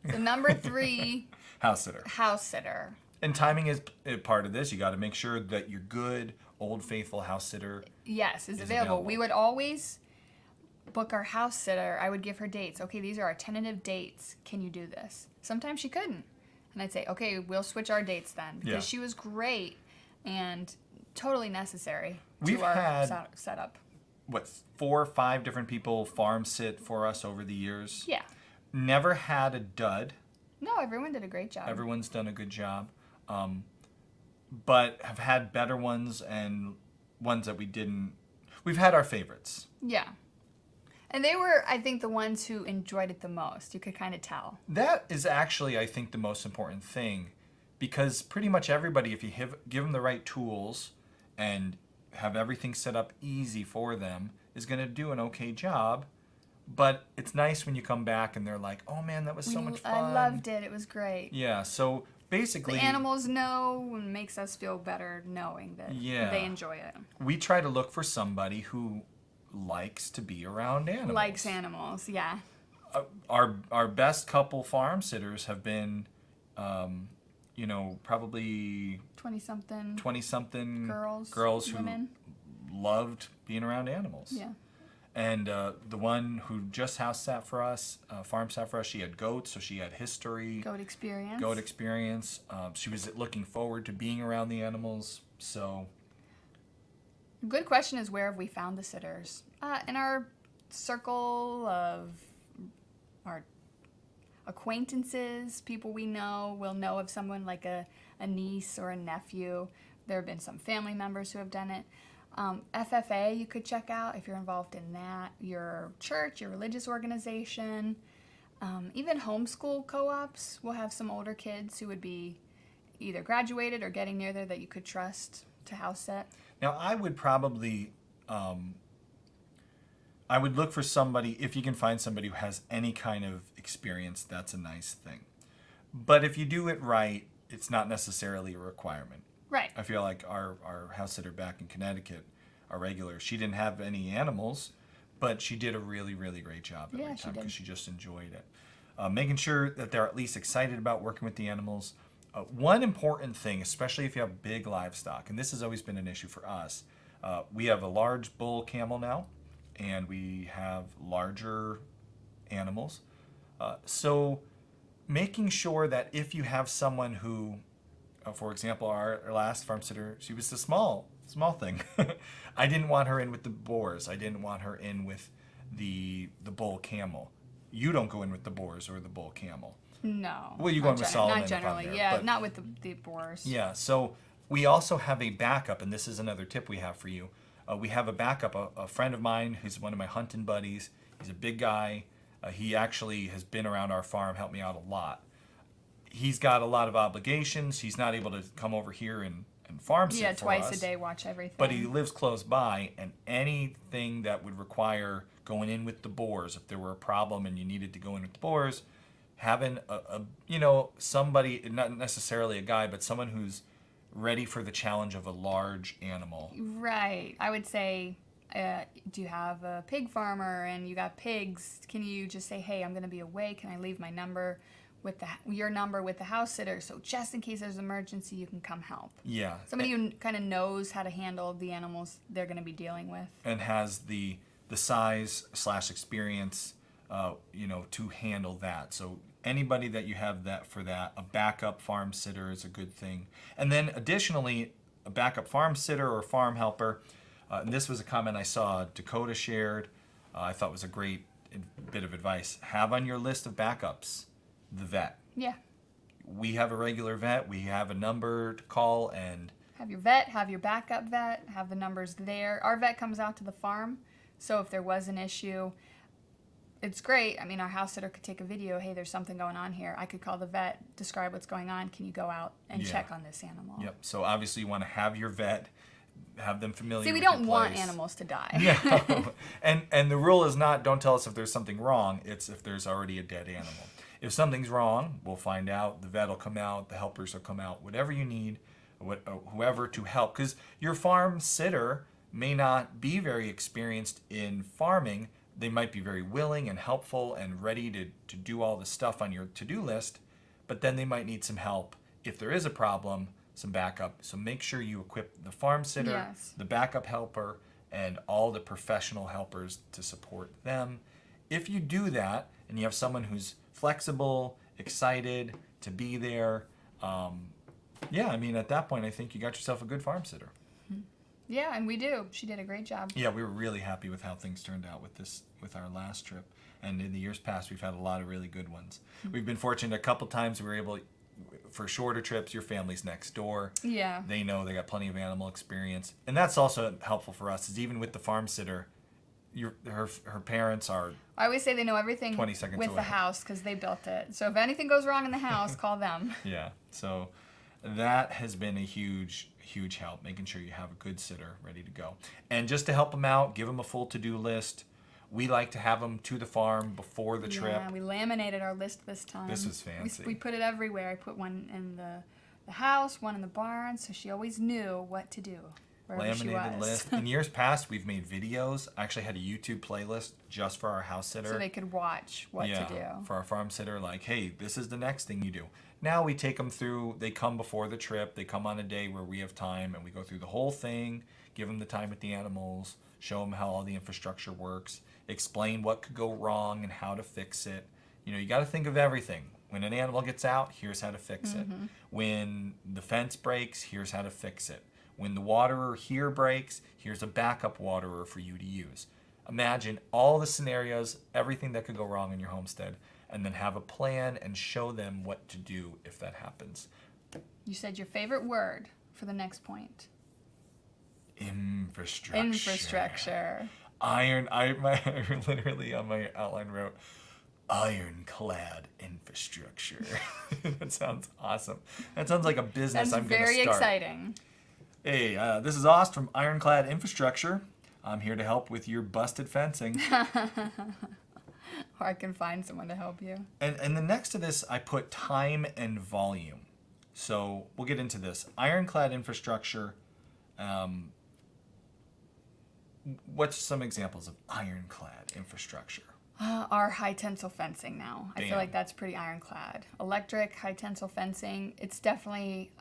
S2: So number 3,
S1: House sitter.
S2: house sitter.
S1: And timing is a part of this. You got to make sure that your good, old, faithful house sitter
S2: Yes, is available. We would always book our house sitter. I would give her dates. Okay, these are our tentative dates. Can you do this? Sometimes she couldn't. And I'd say, okay, we'll switch our dates then. Because she was great and totally necessary
S1: We've
S2: to our
S1: had
S2: setup.
S1: what, 4 or 5 different people farm sit for us over the years.
S2: Yeah.
S1: Never had a dud.
S2: No, everyone did a great job.
S1: Everyone's done a good job. But have had better ones and ones that we didn't. We've had our favorites.
S2: Yeah. And they were, I think, the ones who enjoyed it the most. You could kind of tell.
S1: That is actually, I think, the most important thing. Because pretty much everybody, if you give them the right tools and have everything set up easy for them, is going to do an okay job. But it's nice when you come back and they're like, oh man, that was so much fun.
S2: I loved it. It was great.
S1: Yeah, so basically...
S2: The animals know and makes us feel better knowing that they enjoy it.
S1: We try to look for somebody who likes to be around animals.
S2: Likes animals, yeah.
S1: Our best couple farm sitters have been, probably
S2: 20-something
S1: girls who
S2: women.
S1: loved being around animals.
S2: Yeah.
S1: And the one who just house sat for us, farm sat for us, she had goats, so she had history.
S2: Goat experience.
S1: She was looking forward to being around the animals, so...
S2: Good question is, where have we found the sitters? In our circle of our acquaintances, people we know. We'll know of someone like a niece or a nephew. There have been some family members who have done it. FFA you could check out if you're involved in that. Your church, your religious organization. Even homeschool co-ops will have some older kids who would be either graduated or getting near there that you could trust to house sit.
S1: Now, I would probably, I would look for somebody, if you can find somebody who has any kind of experience, that's a nice thing. But if you do it right, it's not necessarily a requirement.
S2: Right.
S1: I feel like our house sitter back in Connecticut, our regular, she didn't have any animals, but she did a really, really great job every time because she just enjoyed it. Making sure that they're at least excited about working with the animals. One important thing, especially if you have big livestock, and this has always been an issue for us, we have a large bull camel now, and we have larger animals. So making sure that if you have someone who, for example, our last farm sitter, she was a small thing. I didn't want her in with the boars. I didn't want her in with the bull camel. You don't go in with the boars or the bull camel.
S2: No.
S1: Well, you go in with Solomon.
S2: Not generally, not with the boars.
S1: Yeah, so we also have a backup, and this is another tip we have for you. We have a backup, a friend of mine who's one of my hunting buddies. He's a big guy. He actually has been around our farm, helped me out a lot. He's got a lot of obligations. He's not able to come over here and farm sit for us.
S2: Yeah, twice a day, watch everything.
S1: But he lives close by, and anything that would require going in with the boars, if there were a problem and you needed to go in with the boars, having somebody, not necessarily a guy, but someone who's ready for the challenge of a large animal.
S2: Right. I would say do you have a pig farmer and you got pigs? Can you just say, hey, I'm going to be away. Can I leave my number with your number with the house sitter? So just in case there's an emergency, you can come help.
S1: Yeah.
S2: Somebody who kind of knows how to handle the animals they're going to be dealing with.
S1: And has the size / experience, to handle that. So anybody that you have a backup farm sitter is a good thing. And then additionally, a backup farm sitter or farm helper. And this was a comment I saw Dakota shared. I thought was a great bit of advice. Have on your list of backups the vet.
S2: Yeah.
S1: We have a regular vet. We have a number to call and
S2: have your vet, have your backup vet, have the numbers there. Our vet comes out to the farm, so if there was an issue, it's great. I mean, our house sitter could take a video. Hey, there's something going on here. I could call the vet, describe what's going on. Can you go out and check on this animal?
S1: Yep. So obviously you want to have your vet, have them familiar with
S2: we
S1: your
S2: don't want
S1: place.
S2: animals to die.
S1: No. And the rule is not, don't tell us if there's something wrong. It's if there's already a dead animal. If something's wrong, we'll find out. The vet will come out. The helpers will come out. Whatever you need, whoever to help. Because your farm sitter may not be very experienced in farming. They might be very willing and helpful and ready to do all the stuff on your to-do list. But then they might need some help. If there is a problem, some backup. So make sure you equip the farm sitter, the backup helper, and all the professional helpers to support them. If you do that, and you have someone who's flexible, excited to be there, at that point, I think you got yourself a good farm sitter.
S2: Yeah, and we do. She did a great job.
S1: Yeah, we were really happy with how things turned out with our last trip. And in the years past, we've had a lot of really good ones. We've been fortunate a couple times we were able, for shorter trips, your family's next door.
S2: Yeah.
S1: They know they got plenty of animal experience. And that's also helpful for us, is even with the farm sitter, her parents are
S2: I always say they know everything
S1: 20 seconds
S2: with
S1: away.
S2: the house because they built it. So if anything goes wrong in the house, call them.
S1: Yeah, so that has been a huge help, making sure you have a good sitter ready to go. And just to help them out, give them a full to-do list. We like to have them to the farm before the trip.
S2: Yeah, we laminated our list this time.
S1: This was fancy.
S2: We put it everywhere. I put one in the house, one in the barn, so she always knew what to do.
S1: Laminated list. In years past, we've made videos. I actually had a YouTube playlist just for our house sitter.
S2: So they could watch what to do.
S1: For our farm sitter, like, hey, this is the next thing you do. Now we take them through, they come before the trip, they come on a day where we have time, and we go through the whole thing, give them the time with the animals, show them how all the infrastructure works, explain what could go wrong and how to fix it. You got to think of everything. When an animal gets out, here's how to fix it. When the fence breaks, here's how to fix it. When the waterer here breaks, here's a backup waterer for you to use. Imagine all the scenarios, everything that could go wrong in your homestead, and then have a plan and show them what to do if that happens.
S2: You said your favorite word for the next point.
S1: Infrastructure.
S2: Infrastructure.
S1: I literally on my outline wrote, Iron-Clad infrastructure. That sounds awesome. That sounds like a business I'm going to start.
S2: That's very exciting.
S1: Hey, this is Ost from Iron-Clad Infrastructure. I'm here to help with your busted fencing.
S2: Or I can find someone to help you.
S1: And then next to this, I put time and volume. So we'll get into this. Iron-Clad Infrastructure. What's some examples of Iron-Clad Infrastructure?
S2: Our high tensile fencing now. I
S1: Bam.
S2: feel like that's pretty ironclad. Electric high tensile fencing. It's definitely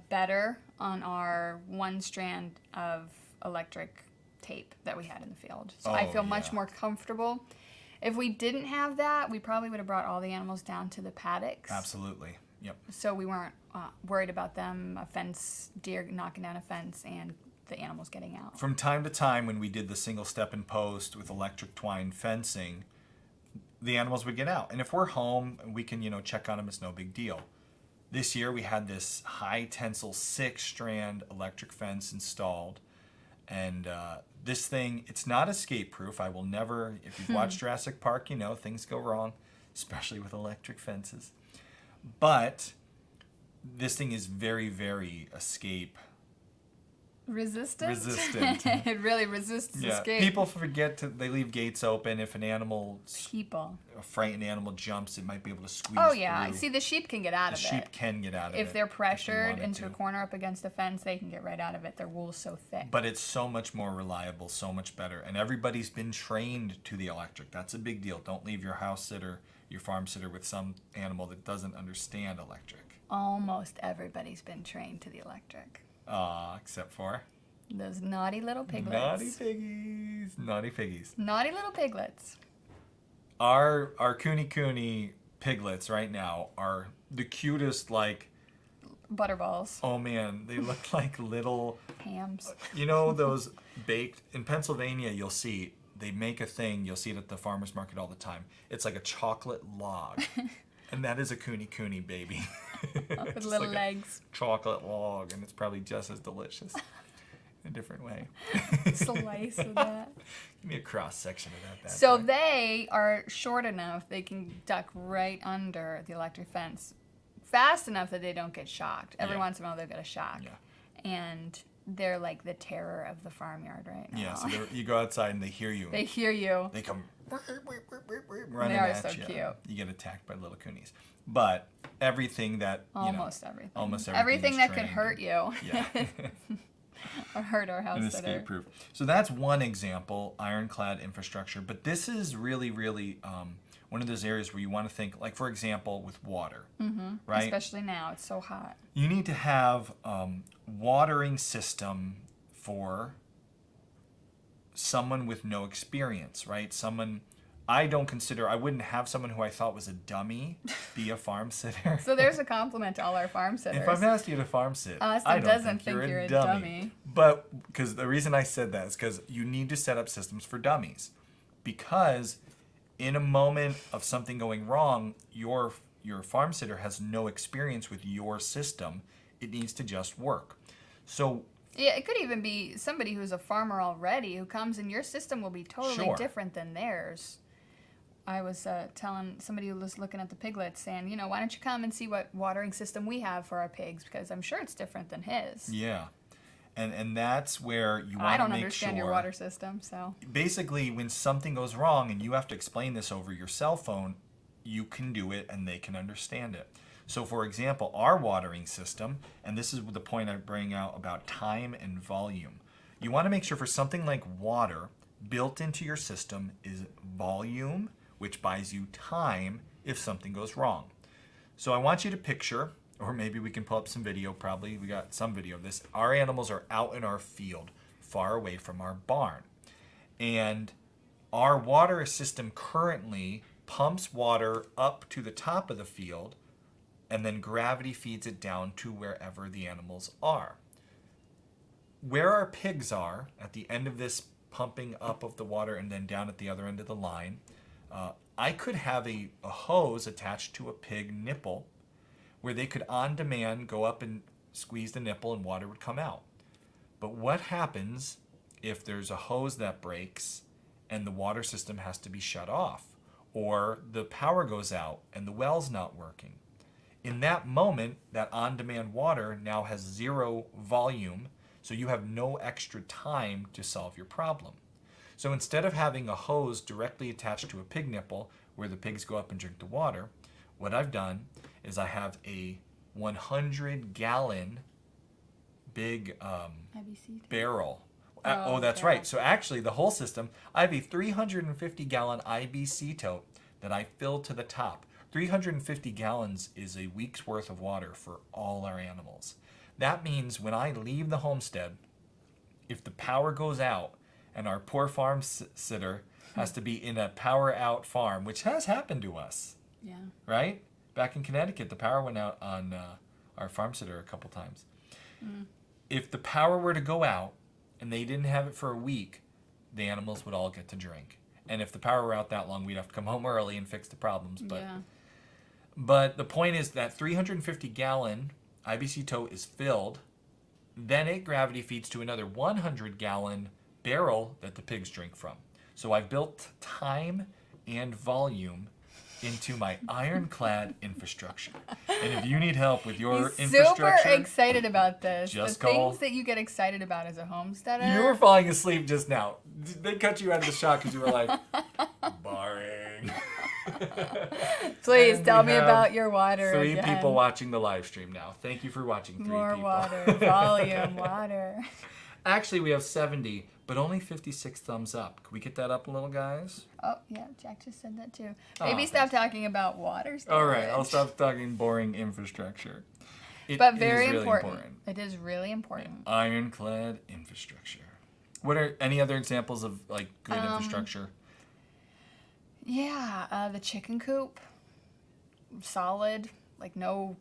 S2: better on our one strand of electric tape that we had in the field. So I feel much more comfortable. If we didn't have that, we probably would have brought all the animals down to the paddocks.
S1: Absolutely. Yep.
S2: So we weren't worried about them, deer knocking down a fence, and the animals getting out.
S1: From time to time, when we did the single step and post with electric twine fencing, the animals would get out. And if we're home, we can, check on them. It's no big deal. This year, we had this high tensile 6-strand electric fence installed. And this thing, it's not escape proof. I will never, if you've watched Jurassic Park, things go wrong, especially with electric fences. But this thing is very, very escape
S2: Resistant?
S1: Resistant.
S2: It really resists escape.
S1: People forget they leave gates open. If a frightened animal jumps, it might be able to squeeze
S2: Oh yeah,
S1: through.
S2: see the sheep can get out of it.
S1: The sheep can get out of it.
S2: If they're pressured into a
S1: to.
S2: corner up against a fence, they can get right out of it. Their wool's so thick.
S1: But it's so much more reliable, so much better. And everybody's been trained to the electric. That's a big deal. Don't leave your house sitter, your farm sitter with some animal that doesn't understand electric.
S2: Almost everybody's been trained to the electric.
S1: Except for
S2: those naughty little piglets.
S1: Naughty piggies. Naughty piggies.
S2: Naughty little piglets.
S1: Our Cooney piglets right now are the cutest, like...
S2: Butterballs.
S1: Oh man, they look like little...
S2: Hams.
S1: You know those baked... In Pennsylvania, you'll see, they make a thing, you'll see it at the farmer's market all the time. It's like a chocolate log. And that is a Cooney baby.
S2: With little
S1: like
S2: legs.
S1: Chocolate log, and it's probably just as delicious. In a different way.
S2: Slice of that.
S1: Give me a cross section of that.
S2: So they are short enough they can duck right under the electric fence, fast enough that they don't get shocked. Every once in a while they'll get a shock.
S1: Yeah.
S2: And they're like the terror of the farmyard right now.
S1: Yeah, so you go outside and they hear you.
S2: They hear you.
S1: They come running
S2: They are
S1: at
S2: so
S1: you.
S2: cute.
S1: You get attacked by little coonies. But everything that,
S2: Almost everything.
S1: Almost
S2: everything that could
S1: trained.
S2: hurt you.
S1: Yeah.
S2: Or hurt our house
S1: And
S2: sitter.
S1: escape proof. So that's one example, ironclad infrastructure. But this is really, really one of those areas where you want to think, like for example, with water, right?
S2: Especially now, it's so hot.
S1: You need to have watering system for someone with no experience, right? I wouldn't have someone who I thought was a dummy be a farm sitter.
S2: So there's a compliment to all our farm sitters.
S1: If I've asked you to farm sit,
S2: Austin
S1: I don't
S2: doesn't
S1: think
S2: think
S1: you're
S2: you're
S1: a
S2: a
S1: dummy.
S2: dummy.
S1: But because the reason I said that is because you need to set up systems for dummies. Because in a moment of something going wrong, your farm sitter has no experience with your system. It needs to just work. So
S2: Yeah, it could even be somebody who's a farmer already who comes and your system will be totally
S1: Sure.
S2: different than theirs. I was telling somebody who was looking at the piglets saying, why don't you come and see what watering system we have for our pigs, because I'm sure it's different than his.
S1: yeah. And that's where you want to make sure.
S2: I don't understand your water system, so.
S1: Basically, when something goes wrong and you have to explain this over your cell phone, you can do it and they can understand it. So for example, our watering system, and this is the point I bring out about time and volume. You want to make sure for something like water, built into your system is volume, which buys you time if something goes wrong. So I want you to picture, or maybe we can pull up some video, probably we got some video of this. Our animals are out in our field, far away from our barn. And our water system currently pumps water up to the top of the field, and then gravity feeds it down to wherever the animals are. Where our pigs are, at the end of this pumping up of the water and then down at the other end of the line, I could have a hose attached to a pig nipple where they could on demand go up and squeeze the nipple and water would come out. But what happens if there's a hose that breaks and the water system has to be shut off, or the power goes out and the well's not working? In that moment, that on-demand water now has zero volume, so you have no extra time to solve your problem. So instead of having a hose directly attached to a pig nipple where the pigs go up and drink the water, what I've done is I have a 100-gallon big barrel. That's right. So actually the whole system, I have a 350-gallon IBC tote that I fill to the top. 350 gallons is a week's worth of water for all our animals. That means when I leave the homestead, if the power goes out and our poor farm sitter has to be in a power out farm, which has happened to us,
S2: Yeah.
S1: right? Back in Connecticut, the power went out on our farm sitter a couple times. If the power were to go out and they didn't have it for a week, the animals would all get to drink. And if the power were out that long, we'd have to come home early and fix the problems. But the point is that 350-gallon IBC tote is filled. Then it gravity feeds to another 100-gallon barrel that the pigs drink from. So I've built time and volume into my Iron-Clad infrastructure. And if you need help with your
S2: He's
S1: infrastructure,
S2: super excited about this.
S1: just
S2: the
S1: call.
S2: things that you get excited about as a homesteader.
S1: You were falling asleep just now. They cut you out of the shot because you were like, boring.
S2: Please
S1: And
S2: tell
S1: we
S2: me
S1: have
S2: about your water.
S1: 3
S2: again.
S1: people watching the live stream now. Thank you for watching 3
S2: More
S1: people.
S2: water, volume, water.
S1: Actually, we have 70, but only 56 thumbs up. Can we get that up a little, guys?
S2: Oh, yeah, Jack just said that too.
S1: Oh,
S2: Maybe stop talking about water storage.
S1: All right, I'll stop talking boring infrastructure. It
S2: But
S1: is
S2: very
S1: really
S2: important. It is really important.
S1: Iron-clad infrastructure. What are any other examples of like good infrastructure?
S2: Yeah, the chicken coop, solid, like no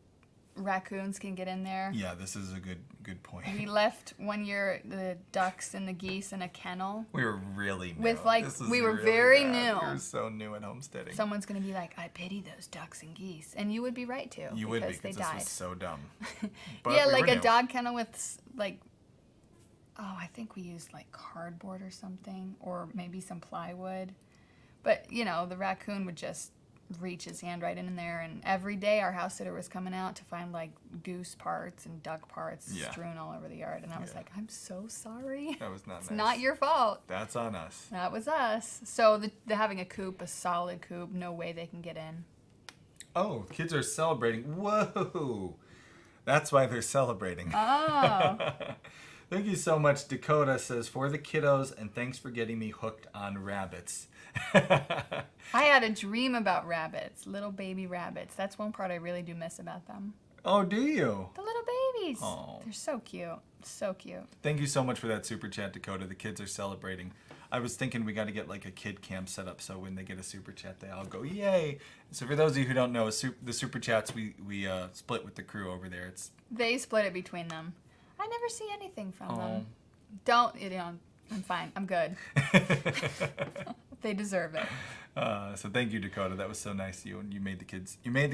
S2: raccoons can get in there.
S1: Yeah, this is a good point.
S2: We left one year the ducks and the geese in a kennel.
S1: We were really new.
S2: With, like,
S1: This is
S2: we were
S1: really
S2: very
S1: bad.
S2: new.
S1: We were so new at homesteading.
S2: Someone's gonna be like, I pity those ducks and geese, and you would be right too.
S1: You would
S2: because
S1: because
S2: they
S1: this
S2: died.
S1: was so dumb. But
S2: Yeah,
S1: we
S2: like
S1: were
S2: a
S1: new.
S2: dog kennel with like, oh, I think we used like cardboard or something, or maybe some plywood. But you know, the raccoon would just reach his hand right in there, and every day our house sitter was coming out to find like goose parts and duck parts
S1: Yeah.
S2: strewn all over the yard, and I was
S1: Yeah.
S2: like, I'm so sorry.
S1: That was not
S2: It's
S1: nice.
S2: not your fault.
S1: That's on us.
S2: That was us. So the having a coop, a solid coop, no way they can get in.
S1: Oh, kids are celebrating. Whoa. That's why they're celebrating.
S2: Oh.
S1: Thank you so much. Dakota says, for the kiddos, and thanks for getting me hooked on rabbits.
S2: I had a dream about rabbits, little baby rabbits. That's one part I really do miss about them.
S1: Oh, do you?
S2: The little babies.
S1: Oh.
S2: They're so cute. So cute.
S1: Thank you so much for that super chat, Dakota. The kids are celebrating. I was thinking we got to get like a kid camp set up so when they get a super chat, they all go, yay. So for those of you who don't know, the super chats, we split with the crew over there. It's
S2: They split it between them. I never see anything from
S1: Oh.
S2: them. Don't, you know, I'm fine. I'm good. They deserve it.
S1: So thank you, Dakota. That was so nice of you, and you made the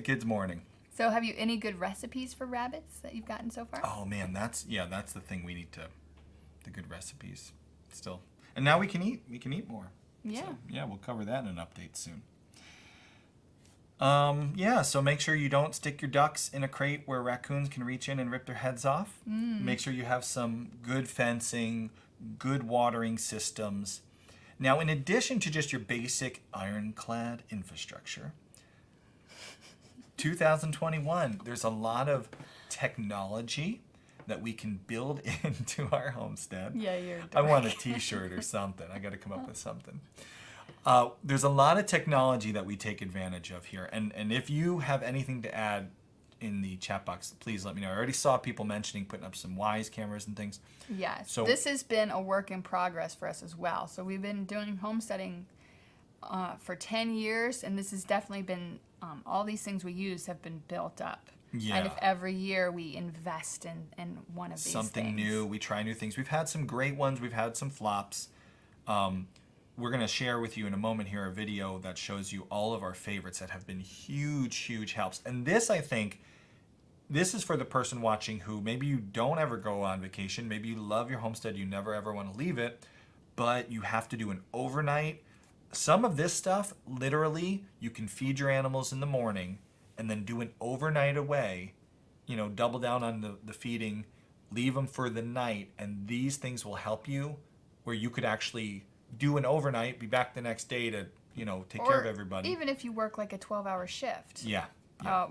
S1: kids morning.
S2: So have you any good recipes for rabbits that you've gotten so far?
S1: Oh man, that's the thing we need the good recipes still. And now we can eat more.
S2: Yeah.
S1: So, yeah, we'll cover that in an update soon. Yeah, so make sure you don't stick your ducks in a crate where raccoons can reach in and rip their heads off. Make sure you have some good fencing, good watering systems. Now, in addition to just your basic Iron-Clad infrastructure, 2021, there's a lot of technology that we can build into our homestead.
S2: Yeah, you're
S1: I want a t-shirt or something. I got to come up with something. There's a lot of technology that we take advantage of here. And if you have anything to add in the chat box, please let me know. I already saw people mentioning putting up some Wise cameras and things.
S2: Yes.
S1: So-
S2: This has been a work in progress for us as well. So we've been doing homesteading for 10 years, and this has definitely been, all these things we use have been built up.
S1: Yeah.
S2: And if every year we invest in one of these
S1: Something
S2: things.
S1: new. We try new things. We've had some great ones. We've had some flops. We're going to share with you in a moment here a video that shows you all of our favorites that have been huge, huge helps. And this, I think, this is for the person watching who maybe you don't ever go on vacation. Maybe you love your homestead. You never, ever want to leave it. But you have to do an overnight. Some of this stuff, literally, you can feed your animals in the morning and then do an overnight away. You know, double down on the feeding, leave them for the night. And these things will help you where you could actually do an overnight, be back the next day to, you know, take care of everybody.
S2: Even if you work like a 12-hour shift.
S1: Yeah.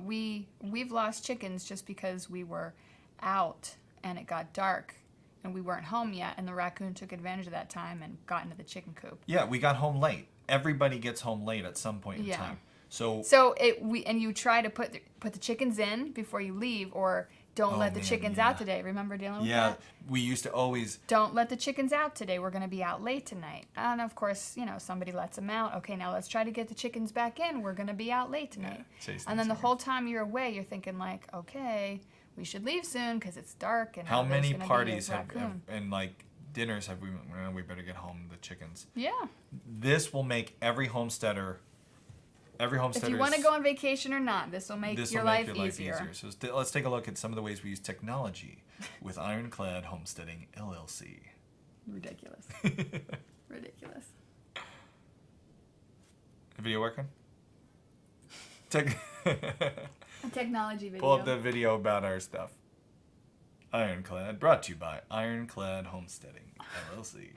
S2: We've lost chickens just because we were out and it got dark and we weren't home yet, and the raccoon took advantage of that time and got into the chicken coop.
S1: Yeah, we got home late. Everybody gets home late at some point in
S2: Yeah.
S1: time. So
S2: You try to put the chickens in before you leave, or don't
S1: Oh,
S2: let the
S1: man,
S2: chickens
S1: yeah.
S2: out today. Remember dealing with
S1: yeah,
S2: that?
S1: we used to always
S2: Don't let the chickens out today. We're going to be out late tonight. And of course, you know, somebody lets them out. Okay, now let's try to get the chickens back in. We're going to be out late tonight.
S1: chase
S2: And then the
S1: things
S2: whole time you're away, you're thinking like, okay, we should leave soon because it's dark. And
S1: how
S2: now there's
S1: many
S2: gonna be a
S1: parties have
S2: raccoon.
S1: and like dinners have we better get home the chickens.
S2: Yeah.
S1: This will make every homesteader
S2: If you want to go on vacation or not, this will make your life easier.
S1: So let's take a look at some of the ways we use technology with Iron-Clad Homesteading LLC.
S2: Ridiculous. Ridiculous.
S1: The video working?
S2: A technology video.
S1: Pull up the video about our stuff. Iron-Clad, brought to you by Iron-Clad Homesteading, LLC.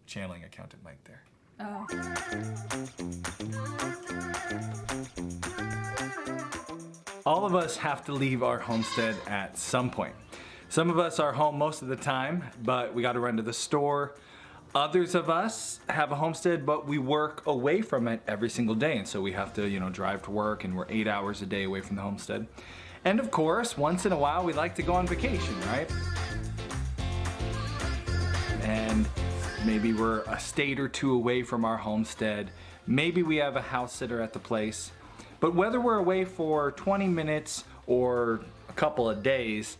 S1: Channeling accountant Mike there.
S2: Oh.
S1: All of us have to leave our homestead at some point. Some of us are home most of the time, but we got to run to the store. Others of us have a homestead, but we work away from it every single day, and so we have to, drive to work, and we're 8 hours a day away from the homestead. And of course, once in a while, we like to go on vacation, right? And maybe we're a state or two away from our homestead. Maybe we have a house sitter at the place. But whether we're away for 20 minutes or a couple of days,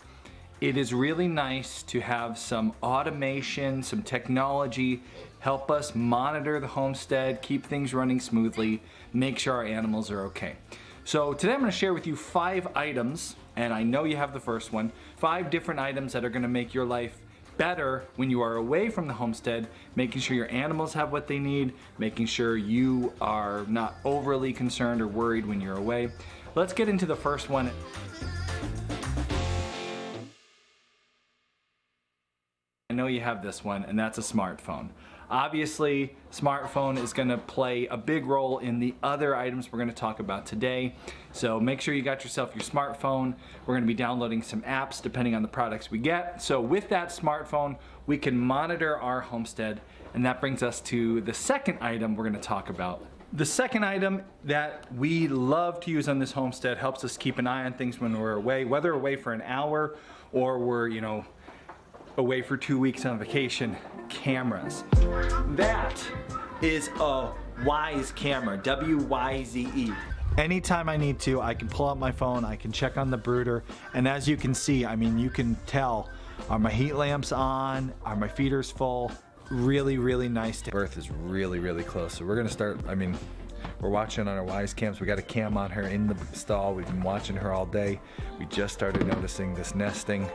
S1: it is really nice to have some automation, some technology help us monitor the homestead, keep things running smoothly, make sure our animals are okay. So today I'm going to share with you 5 items, and I know you have the first one, 5 different items that are going to make your life better when you are away from the homestead, making sure your animals have what they need, making sure you are not overly concerned or worried when you're away. Let's get into the first one. I know you have this one, and that's a smartphone. Obviously, smartphone is going to play a big role in the other items we're going to talk about today. So make sure you got yourself your smartphone. We're going to be downloading some apps depending on the products we get. So with that smartphone, we can monitor our homestead, and that brings us to the second item we're going to talk about. The second item that we love to use on this homestead helps us keep an eye on things when we're away, whether away for an hour or we're, away for 2 weeks on vacation. Cameras. That is a Wyze camera, W-Y-Z-E. Anytime I need to, I can pull out my phone, I can check on the brooder, and as you can see, you can tell, are my heat lamps on, are my feeders full? Really, really nice. Birth is really, really close, so we're gonna start, we're watching on our Wyze cams. We got a cam on her in the stall. We've been watching her all day. We just started noticing this nesting.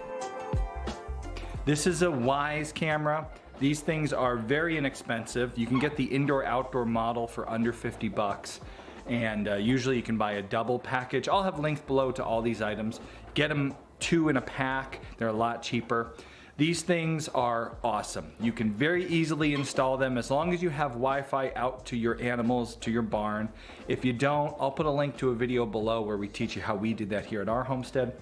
S1: This is a Wyze camera. These things are very inexpensive. You can get the indoor-outdoor model for under 50 bucks. And usually you can buy a double package. I'll have links below to all these items. Get them 2 in a pack. They're a lot cheaper. These things are awesome. You can very easily install them as long as you have Wi-Fi out to your animals, to your barn. If you don't, I'll put a link to a video below where we teach you how we did that here at our homestead.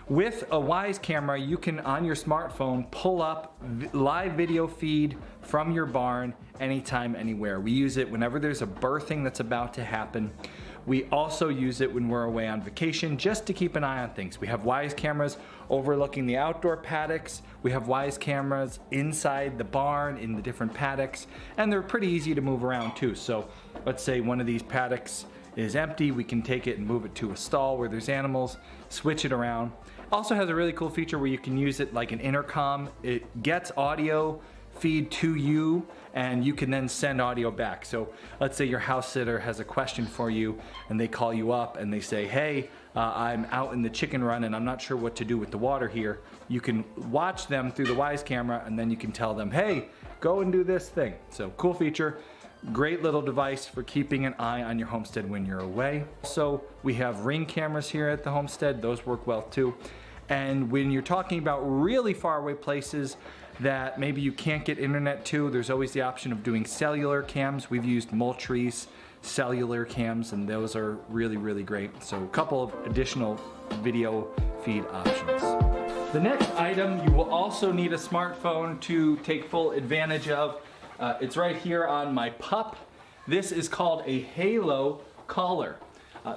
S1: With a Wyze camera, you can, on your smartphone, pull up live video feed from your barn anytime, anywhere. We use it whenever there's a birthing that's about to happen. We also use it when we're away on vacation just to keep an eye on things. We have Wyze cameras overlooking the outdoor paddocks. We have Wyze cameras inside the barn in the different paddocks, and they're pretty easy to move around too. So let's say one of these paddocks is empty, we can take it and move it to a stall where there's animals, switch it around. Also has a really cool feature where you can use it like an intercom. It gets audio feed to you, and you can then send audio back. So let's say your house sitter has a question for you, and they call you up and they say, hey, I'm out in the chicken run and I'm not sure what to do with the water here. You can watch them through the Wyze camera, and then you can tell them, hey, go and do this thing. So cool feature. Great little device for keeping an eye on your homestead when you're away. So we have Ring cameras here at the homestead. Those work well too. And when you're talking about really far away places that maybe you can't get internet to, there's always the option of doing cellular cams. We've used Moultrie's cellular cams, and those are really, really great. So a couple of additional video feed options. The next item you will also need a smartphone to take full advantage of. It's right here on my pup. This is called a Halo collar.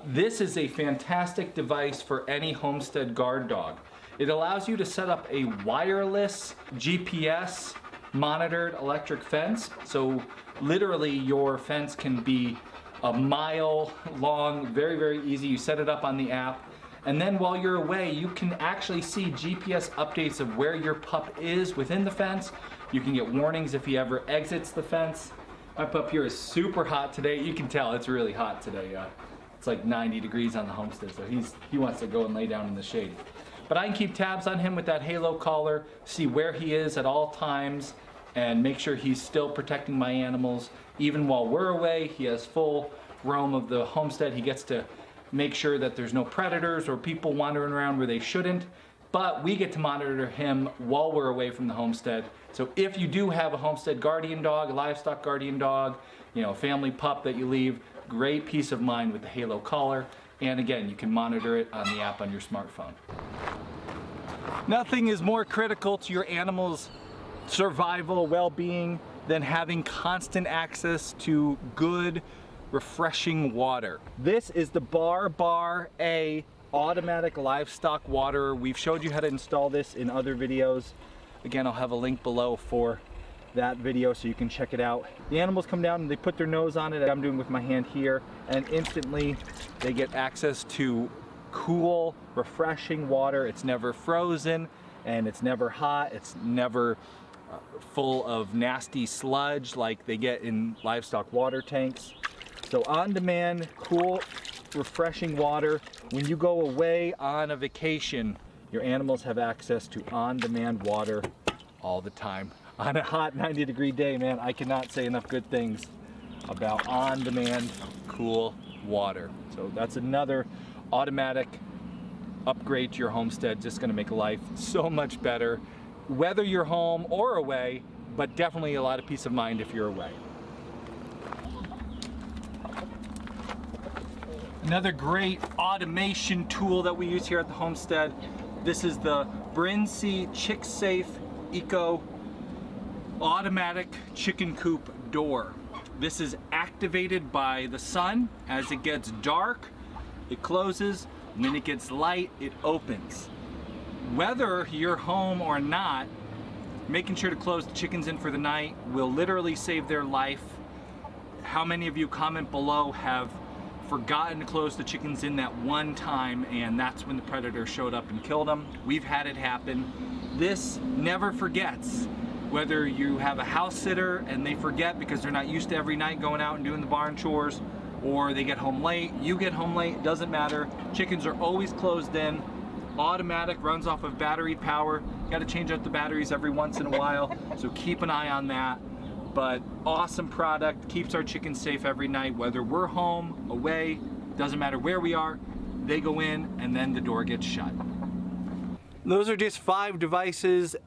S1: This is a fantastic device for any homestead guard dog. It allows you to set up a wireless GPS monitored electric fence. So literally your fence can be a mile long, very, very easy. You set it up on the app. And then while you're away, you can actually see GPS updates of where your pup is within the fence. You can get warnings if he ever exits the fence. My pup here is super hot today. You can tell it's really hot today. It's like 90 degrees on the homestead, so he wants to go and lay down in the shade. But I can keep tabs on him with that Halo collar, see where he is at all times, and make sure he's still protecting my animals. Even while we're away, he has full realm of the homestead. He gets to make sure that there's no predators or people wandering around where they shouldn't. But we get to monitor him while we're away from the homestead. So if you do have a homestead guardian dog, a livestock guardian dog, you know, a family pup that you leave, great peace of mind with the Halo collar. And again, you can monitor it on the app on your smartphone. Nothing is more critical to your animal's survival, well-being than having constant access to good, refreshing water. This is the Bar A automatic livestock waterer. We've showed you how to install this in other videos. Again, I'll have a link below for that video so you can check it out. The animals come down and they put their nose on it, I'm doing with my hand here, and instantly they get access to cool, refreshing water. It's never frozen and it's never hot. It's never full of nasty sludge like they get in livestock water tanks. So on-demand, cool, refreshing water. When you go away on a vacation, your animals have access to on-demand water all the time. On a hot 90-degree day, man, I cannot say enough good things about on-demand, cool water. So that's another automatic upgrade to your homestead, just gonna make life so much better, whether you're home or away, but definitely a lot of peace of mind if you're away. Another great automation tool that we use here at the homestead. This is the Brinsea Chick Safe Eco automatic chicken coop door. This is activated by the sun. As it gets dark, it closes. When it gets light, it opens. Whether you're home or not, making sure to close the chickens in for the night will literally save their life. How many of you comment below have forgotten to close the chickens in that one time, and that's when the predator showed up and killed them? We've had it happen. This never forgets. Whether you have a house sitter and they forget because they're not used to every night going out and doing the barn chores, or they get home late, you get home late, doesn't matter. Chickens are always closed in. Automatic, runs off of battery power. Got to change out the batteries every once in a while, so keep an eye on that. But awesome product, keeps our chickens safe every night, whether we're home, away, doesn't matter where we are, they go in and then the door gets shut. Those are just 5 devices,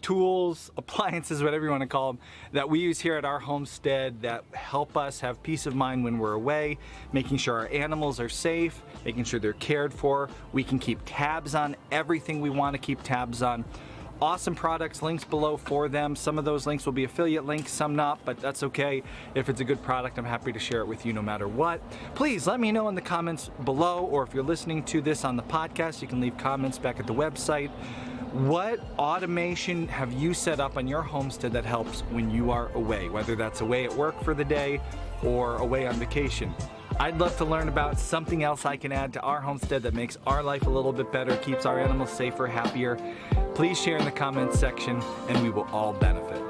S1: tools, appliances, whatever you want to call them, that we use here at our homestead that help us have peace of mind when we're away, making sure our animals are safe, making sure they're cared for. We can keep tabs on everything we want to keep tabs on. Awesome products, links below for them. Some of those links will be affiliate links, some not, but that's okay. If it's a good product, I'm happy to share it with you no matter what. Please let me know in the comments below, or if you're listening to this on the podcast, you can leave comments back at the website. What automation have you set up on your homestead that helps when you are away, whether that's away at work for the day or away on vacation? I'd love to learn about something else I can add to our homestead that makes our life a little bit better, keeps our animals safer, happier. Please share in the comments section and we will all benefit.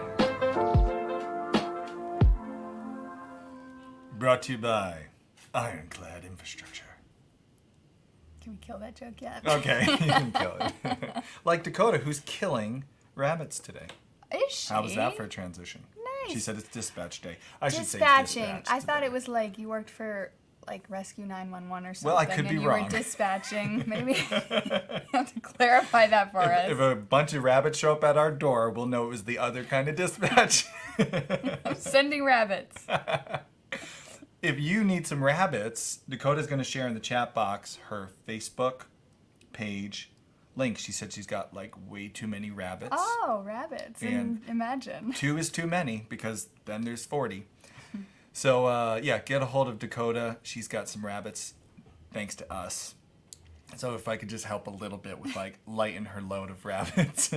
S1: Brought to you by Iron-Clad Infrastructure.
S2: Can we kill that joke yet?
S1: Okay, you can kill it. Like Dakota, who's killing rabbits today.
S2: Is she?
S1: How was that for a transition?
S2: Nice.
S1: She said it's dispatch day. I should say
S2: Dispatching.
S1: dispatch.
S2: I thought it was like you worked for like Rescue 911 or something.
S1: Well, I could be
S2: and you
S1: wrong.
S2: were dispatching. Maybe you have to clarify that for us.
S1: If a bunch of rabbits show up at our door, we'll know it was the other kind of dispatch.
S2: I'm sending rabbits.
S1: If you need some rabbits, Dakota's going to share in the chat box her Facebook page link. She said she's got like way too many rabbits.
S2: Oh, rabbits.
S1: And
S2: imagine.
S1: 2 is too many because then there's 40. So yeah, get a hold of Dakota. She's got some rabbits thanks to us. So if I could just help a little bit with like lighten her load of rabbits.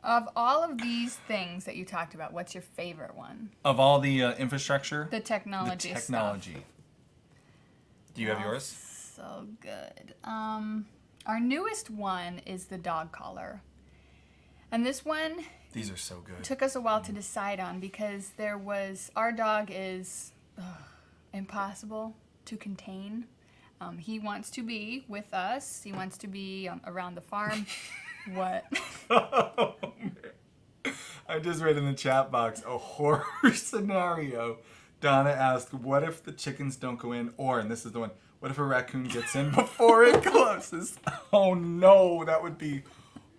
S2: Of all of these things that you talked about, what's your favorite one?
S1: Of all the infrastructure?
S2: The technology
S1: The technology.
S2: stuff.
S1: Do you have yours?
S2: So good. Our newest one is the dog collar. And this one
S1: These are so good.
S2: took us a while to decide on because our dog is impossible to contain. He wants to be with us. He wants to be around the farm. What?
S1: I just read in the chat box a horror scenario. Donna asked, what if the chickens don't go in? Or, and this is the one, what if a raccoon gets in before it closes? Oh no, that would be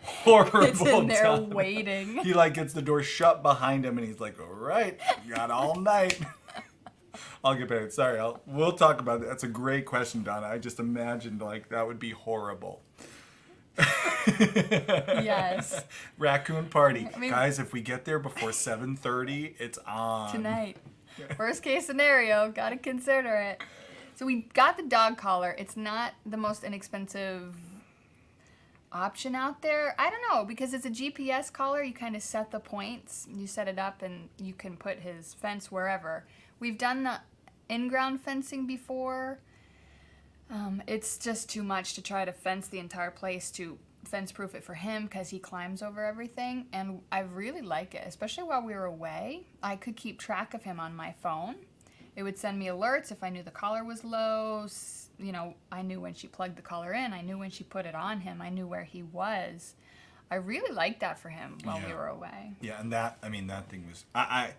S1: horrible.
S2: It's in there
S1: Donna.
S2: waiting.
S1: He like gets the door shut behind him and he's like, all right, got all night. I'll get back. Sorry, we'll talk about that. That's a great question, Donna. I just imagined like that would be horrible.
S2: Yes.
S1: Raccoon party.
S2: I mean,
S1: guys, if we get there before 7:30, it's on.
S2: Tonight. Worst case scenario, gotta consider it. So we got the dog collar. It's not the most inexpensive option out there. I don't know, because it's a GPS collar. You kind of set the points. You set it up and you can put his fence wherever. We've done the in-ground fencing before. It's just too much to try to fence the entire place to fence-proof it for him because he climbs over everything. And I really like it, especially while we were away. I could keep track of him on my phone. It would send me alerts if I knew the collar was low. You know, I knew when she plugged the collar in. I knew when she put it on him. I knew where he was. I really liked that for him while we were away.
S1: Yeah, and that thing was...
S2: I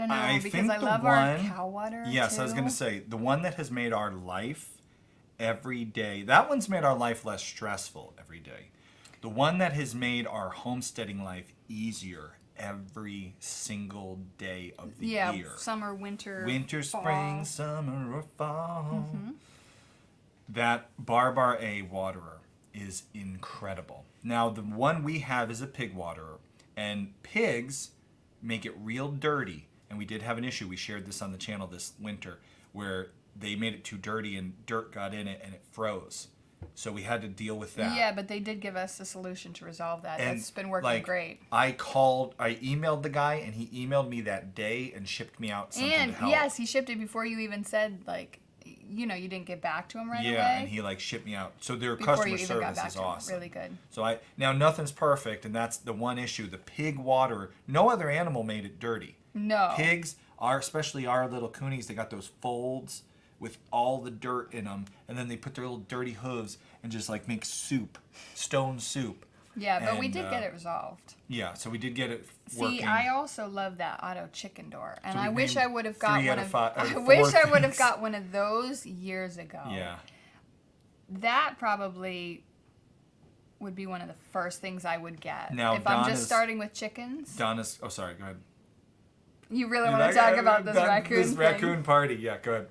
S2: don't know,
S1: I
S2: because
S1: think
S2: I
S1: the
S2: love our cow water,
S1: Yes,
S2: too.
S1: I was going to say, the one that has made our life every day, that one's made our life less stressful every day. The one that has made our homesteading life easier every single day of the year.
S2: Yeah, summer, winter,
S1: Winter,
S2: fall.
S1: spring, summer, or fall. That Barbar A waterer is incredible. Now, the one we have is a pig waterer, and pigs make it real dirty. And we did have an issue. We shared this on the channel this winter where they made it too dirty and dirt got in it and it froze. So we had to deal with that.
S2: Yeah, but they did give us a solution to resolve that.
S1: And
S2: It's been working
S1: like,
S2: great.
S1: I emailed the guy and he emailed me that day and shipped me out something
S2: And
S1: to help.
S2: yes, he shipped it before you even said, like, you know, you didn't get back to him right away.
S1: Yeah, and he like shipped me out. So their
S2: Before
S1: customer
S2: you even got
S1: service
S2: back
S1: is
S2: to him.
S1: awesome.
S2: Really good.
S1: So now nothing's perfect, and that's the one issue. The pig water, no other animal made it dirty.
S2: No.
S1: Pigs, especially our little coonies, they got those folds with all the dirt in them, and then they put their little dirty hooves and just like make soup, stone soup.
S2: Yeah, but we
S1: And,
S2: did get it resolved.
S1: Yeah, so we did get it working.
S2: See, I also love that auto chicken door, and
S1: So
S2: I
S1: we
S2: wish
S1: named
S2: I would have got
S1: 3
S2: one
S1: out of
S2: of.
S1: 5 out of
S2: I
S1: 4
S2: wish I would have
S1: things.
S2: got one of those years ago.
S1: Yeah.
S2: That probably would be one of the first things I would get.
S1: Now,
S2: if I'm
S1: Donna's-
S2: just starting with chickens.
S1: Donna's, oh sorry, go ahead.
S2: You really want to talk about this raccoon
S1: This
S2: thing?
S1: raccoon party, yeah, go ahead.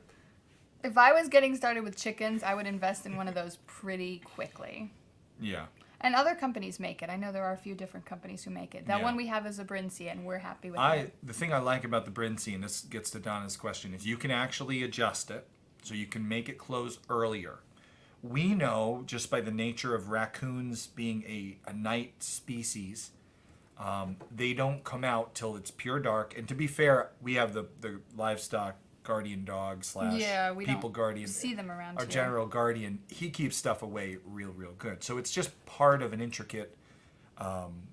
S2: If I was getting started with chickens, I would invest in one of those pretty quickly.
S1: Yeah.
S2: And other companies make it. I know there are a few different companies who make it. That
S1: Yeah.
S2: one we have is a Brincy, and we're happy with it.
S1: The thing I like about the Brincy, and this gets to Donna's question, is you can actually adjust it, so you can make it close earlier. We know, just by the nature of raccoons being a night species, they don't come out till it's pure dark. And to be fair, we have the livestock guardian dog /
S2: Yeah, we
S1: people
S2: don't
S1: guardian.
S2: see them around
S1: Our
S2: here.
S1: general guardian, he keeps stuff away real good. So it's just part of an intricate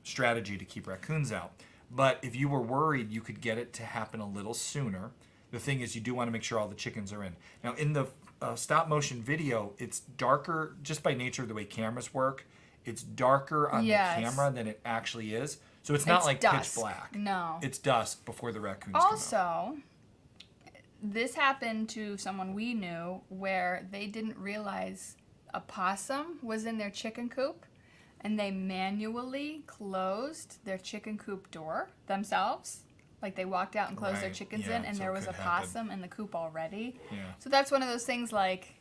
S1: strategy to keep raccoons out. But if you were worried you could get it to happen a little sooner, the thing is you do want to make sure all the chickens are in. Now in the stop motion video, it's darker just by nature of the way cameras work. It's darker on
S2: Yes.
S1: the camera than it actually is. So it's not
S2: It's
S1: like
S2: dusk.
S1: pitch black.
S2: No.
S1: It's dusk before the raccoons come out.
S2: Also, this happened to someone we knew where they didn't realize a possum was in their chicken coop, and they manually closed their chicken coop door themselves. Like they walked out and closed their
S1: Right,
S2: chickens
S1: yeah,
S2: in, and
S1: so
S2: there
S1: it
S2: was a
S1: could happen.
S2: possum in the coop already.
S1: Yeah.
S2: So that's one of those things like,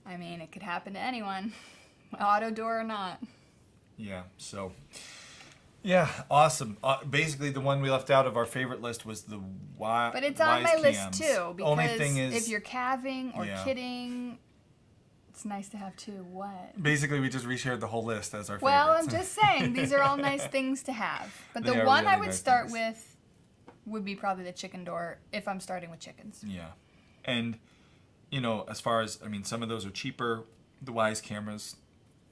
S2: I mean, it could happen to anyone, auto door or not.
S1: Yeah, so yeah, awesome. Basically, the one we left out of our favorite list was the
S2: But it's on my list
S1: cams.
S2: too, because
S1: Only thing is,
S2: if you're calving or
S1: Yeah.
S2: kidding, it's nice to have two. What?
S1: basically we just reshared the whole list as our
S2: Well, I'm
S1: favorites.
S2: just saying, these are all nice things to have. But
S1: They
S2: the
S1: are
S2: one I
S1: really
S2: would
S1: nice
S2: start
S1: things.
S2: with would be probably the chicken door if I'm starting with chickens.
S1: Yeah, and you know, as far as some of those are cheaper. The Wise cameras,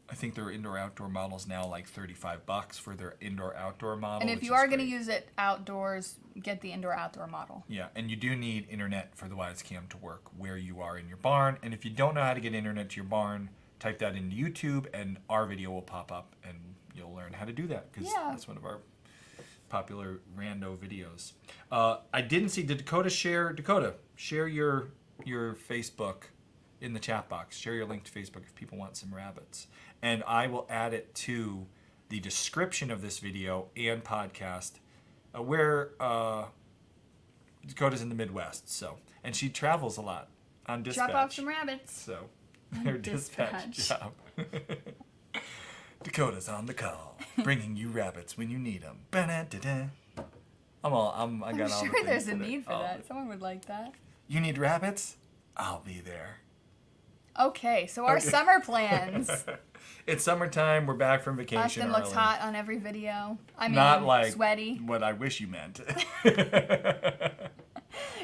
S1: I think their indoor-outdoor models now like $35 for their indoor-outdoor model.
S2: And if
S1: which
S2: you
S1: is
S2: are going to
S1: great.
S2: use it outdoors, get the indoor-outdoor model.
S1: Yeah, and you do need internet for the Wise Cam to work where you are in your barn. And if you don't know how to get internet to your barn, type that into YouTube and our video will pop up and you'll learn how to do that because
S2: Yeah.
S1: that's one of our popular rando videos. I didn't see, did Dakota share your Facebook in the chat box. Share your link to Facebook if people want some rabbits. And I will add it to the description of this video and podcast where Dakota's in the Midwest, so, and she travels a lot on dispatch.
S2: Drop off some rabbits.
S1: So, her dispatch job. Dakota's on the call, bringing you rabbits when you need them. I got all
S2: I'm
S1: the
S2: sure
S1: things
S2: there's a
S1: today.
S2: need for that. Someone would like that.
S1: You need rabbits? I'll be there.
S2: Okay, so our summer plans.
S1: It's summertime. We're back from vacation.
S2: Austin looks hot on every video. I mean,
S1: not like
S2: sweaty.
S1: What I wish you meant.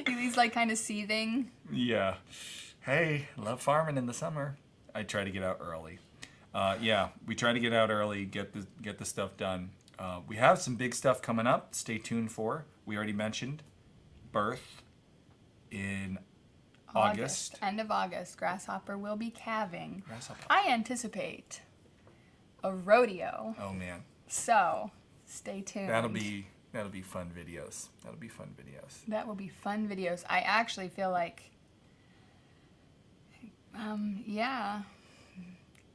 S2: He's like kind of seething.
S1: Yeah. Hey, love farming in the summer. I try to get out early. Yeah, we try to get out early, get the stuff done. We have some big stuff coming up. Stay tuned for. We already mentioned birth in August.
S2: End of August. Grasshopper will be calving.
S1: Grasshopper.
S2: I anticipate a rodeo.
S1: Oh man.
S2: So, stay tuned.
S1: That'll be fun videos.
S2: That will be fun videos. I actually feel like, yeah,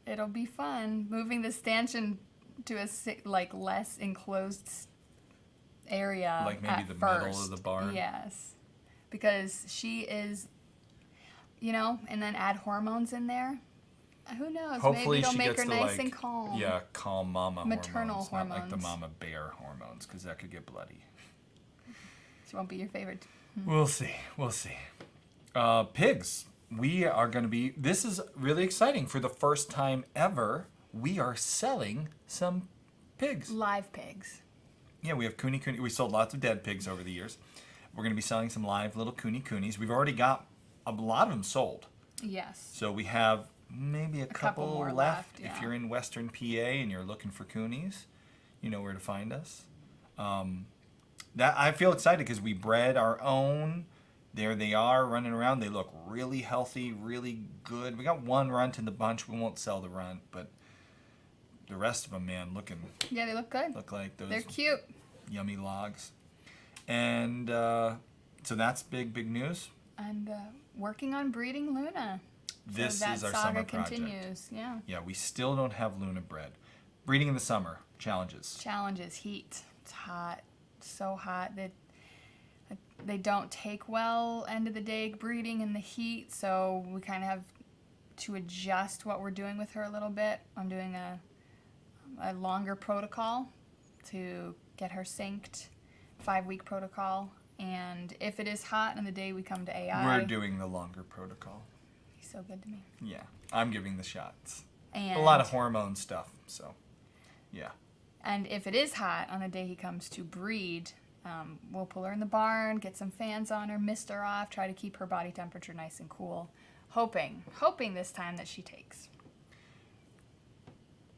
S2: it'll be fun. Moving the stanchion to a less enclosed area.
S1: Like maybe
S2: at
S1: the
S2: first.
S1: middle of the barn.
S2: Yes, because she is, and then add hormones in there. Who knows?
S1: Hopefully
S2: Maybe it'll
S1: she
S2: make
S1: gets
S2: her
S1: the
S2: nice and calm.
S1: Yeah, calm mama
S2: Maternal
S1: hormones, not like the
S2: hormones.
S1: mama bear hormones, because that could get bloody.
S2: She won't be your favorite.
S1: We'll see. Pigs. We are going to be. This is really exciting. For the first time ever, we are selling some pigs.
S2: Live pigs.
S1: Yeah, we have cooney. We sold lots of dead pigs over the years. We're going to be selling some live little coonies. We've already got a lot of them sold.
S2: Yes.
S1: So we have maybe a couple
S2: more
S1: left.
S2: left, yeah.
S1: If you're in Western PA and you're looking for coonies, you know where to find us. That I feel excited because we bred our own. There they are running around. They look really healthy, really good. We got one runt in the bunch. We won't sell the runt, but the rest of them, man,
S2: Yeah, they look good.
S1: look like those
S2: They're cute.
S1: yummy logs. And so that's big news.
S2: And working on breeding Luna.
S1: This
S2: so that
S1: is our
S2: saga
S1: summer project.
S2: continues. Yeah.
S1: Yeah, we still don't have Luna bred. Breeding in the summer, challenges.
S2: Challenges, heat. It's hot. So hot that they don't take well end of the day breeding in the heat, so we kind of have to adjust what we're doing with her a little bit. I'm doing a longer protocol to get her synced, 5-week protocol, and if it is hot on the day we come to AI.
S1: We're doing the longer protocol.
S2: He's so good to me.
S1: Yeah, I'm giving the shots.
S2: And
S1: A lot of hormone stuff, so yeah.
S2: And if it is hot on the day he comes to breed, we'll pull her in the barn, get some fans on her, mist her off, try to keep her body temperature nice and cool. Hoping this time that she takes.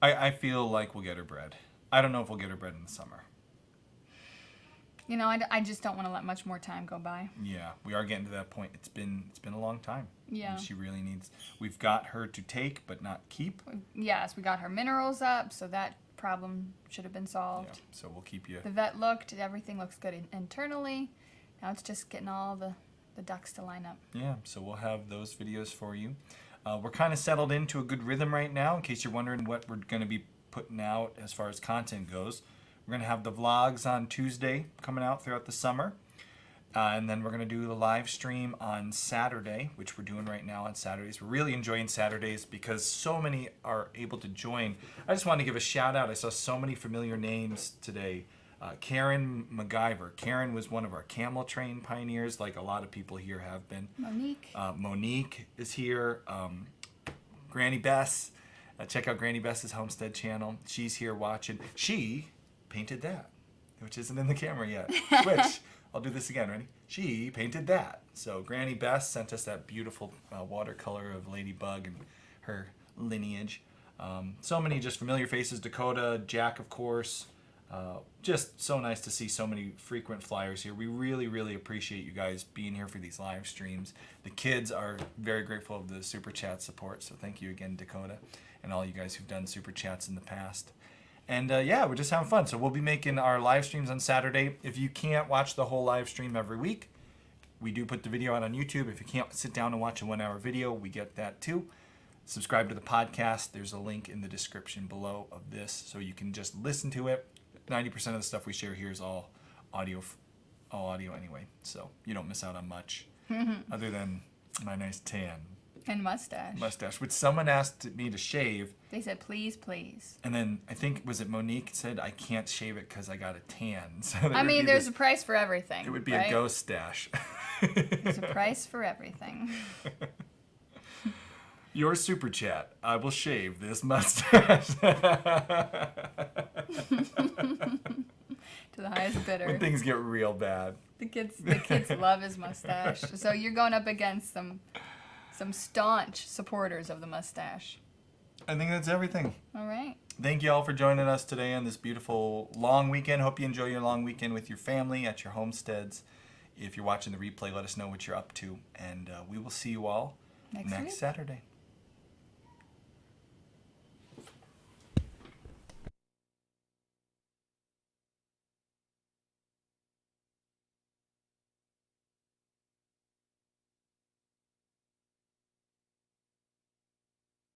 S1: I feel like we'll get her bred. I don't know if we'll get her bred in the summer.
S2: I just don't want to let much more time go by.
S1: Yeah, we are getting to that point. It's been a long time.
S2: Yeah.
S1: And she really needs. We've got her to take but not keep.
S2: Yes, we got her minerals up, so that problem should have been solved.
S1: Yeah, so we'll keep you.
S2: The vet looked, everything looks good internally. Now it's just getting all the ducks to line up.
S1: Yeah, so we'll have those videos for you. We're kind of settled into a good rhythm right now, in case you're wondering what we're going to be putting out as far as content goes. We're going to have the vlogs on Tuesday coming out throughout the summer. And then we're going to do the live stream on Saturday, which we're doing right now on Saturdays. We're really enjoying Saturdays because so many are able to join. I just wanted to give a shout out. I saw so many familiar names today. Karen MacGyver. Karen was one of our camel train pioneers, like a lot of people here have been.
S2: Monique.
S1: Monique is here. Granny Bess. Check out Granny Bess's Homestead channel. She's here watching. She painted that, which isn't in the camera yet. Which, I'll do this again, ready? She painted that. So Granny Bess sent us that beautiful watercolor of Ladybug and her lineage. So many just familiar faces. Dakota, Jack, of course. Just so nice to see so many frequent flyers here. We really appreciate you guys being here for these live streams. The kids are very grateful of the Super Chat support, so thank you again, Dakota, and all you guys who've done Super Chats in the past. And yeah, we're just having fun. So we'll be making our live streams on Saturday. If you can't watch the whole live stream every week, we do put the video out on YouTube. If you can't sit down and watch a 1 hour video, we get that too. Subscribe to the podcast. There's a link in the description below of this so you can just listen to it. 90% of the stuff we share here is all audio anyway. So you don't miss out on much other than my nice tan.
S2: And mustache.
S1: Which someone asked me to shave.
S2: They said, please, please.
S1: And then I think, was it Monique said, I can't shave it because I got a tan. So
S2: I mean, there's a price for everything.
S1: It would be
S2: right?
S1: a ghost stash.
S2: There's a price for everything.
S1: Your super chat. I will shave this mustache.
S2: To the highest bidder.
S1: When things get real bad.
S2: The kids love his mustache. So you're going up against some staunch supporters of the mustache.
S1: I think that's everything.
S2: All right.
S1: Thank you all for joining us today on this beautiful long weekend. Hope you enjoy your long weekend with your family at your homesteads. If you're watching the replay, let us know what you're up to. And we will see you all next Saturday.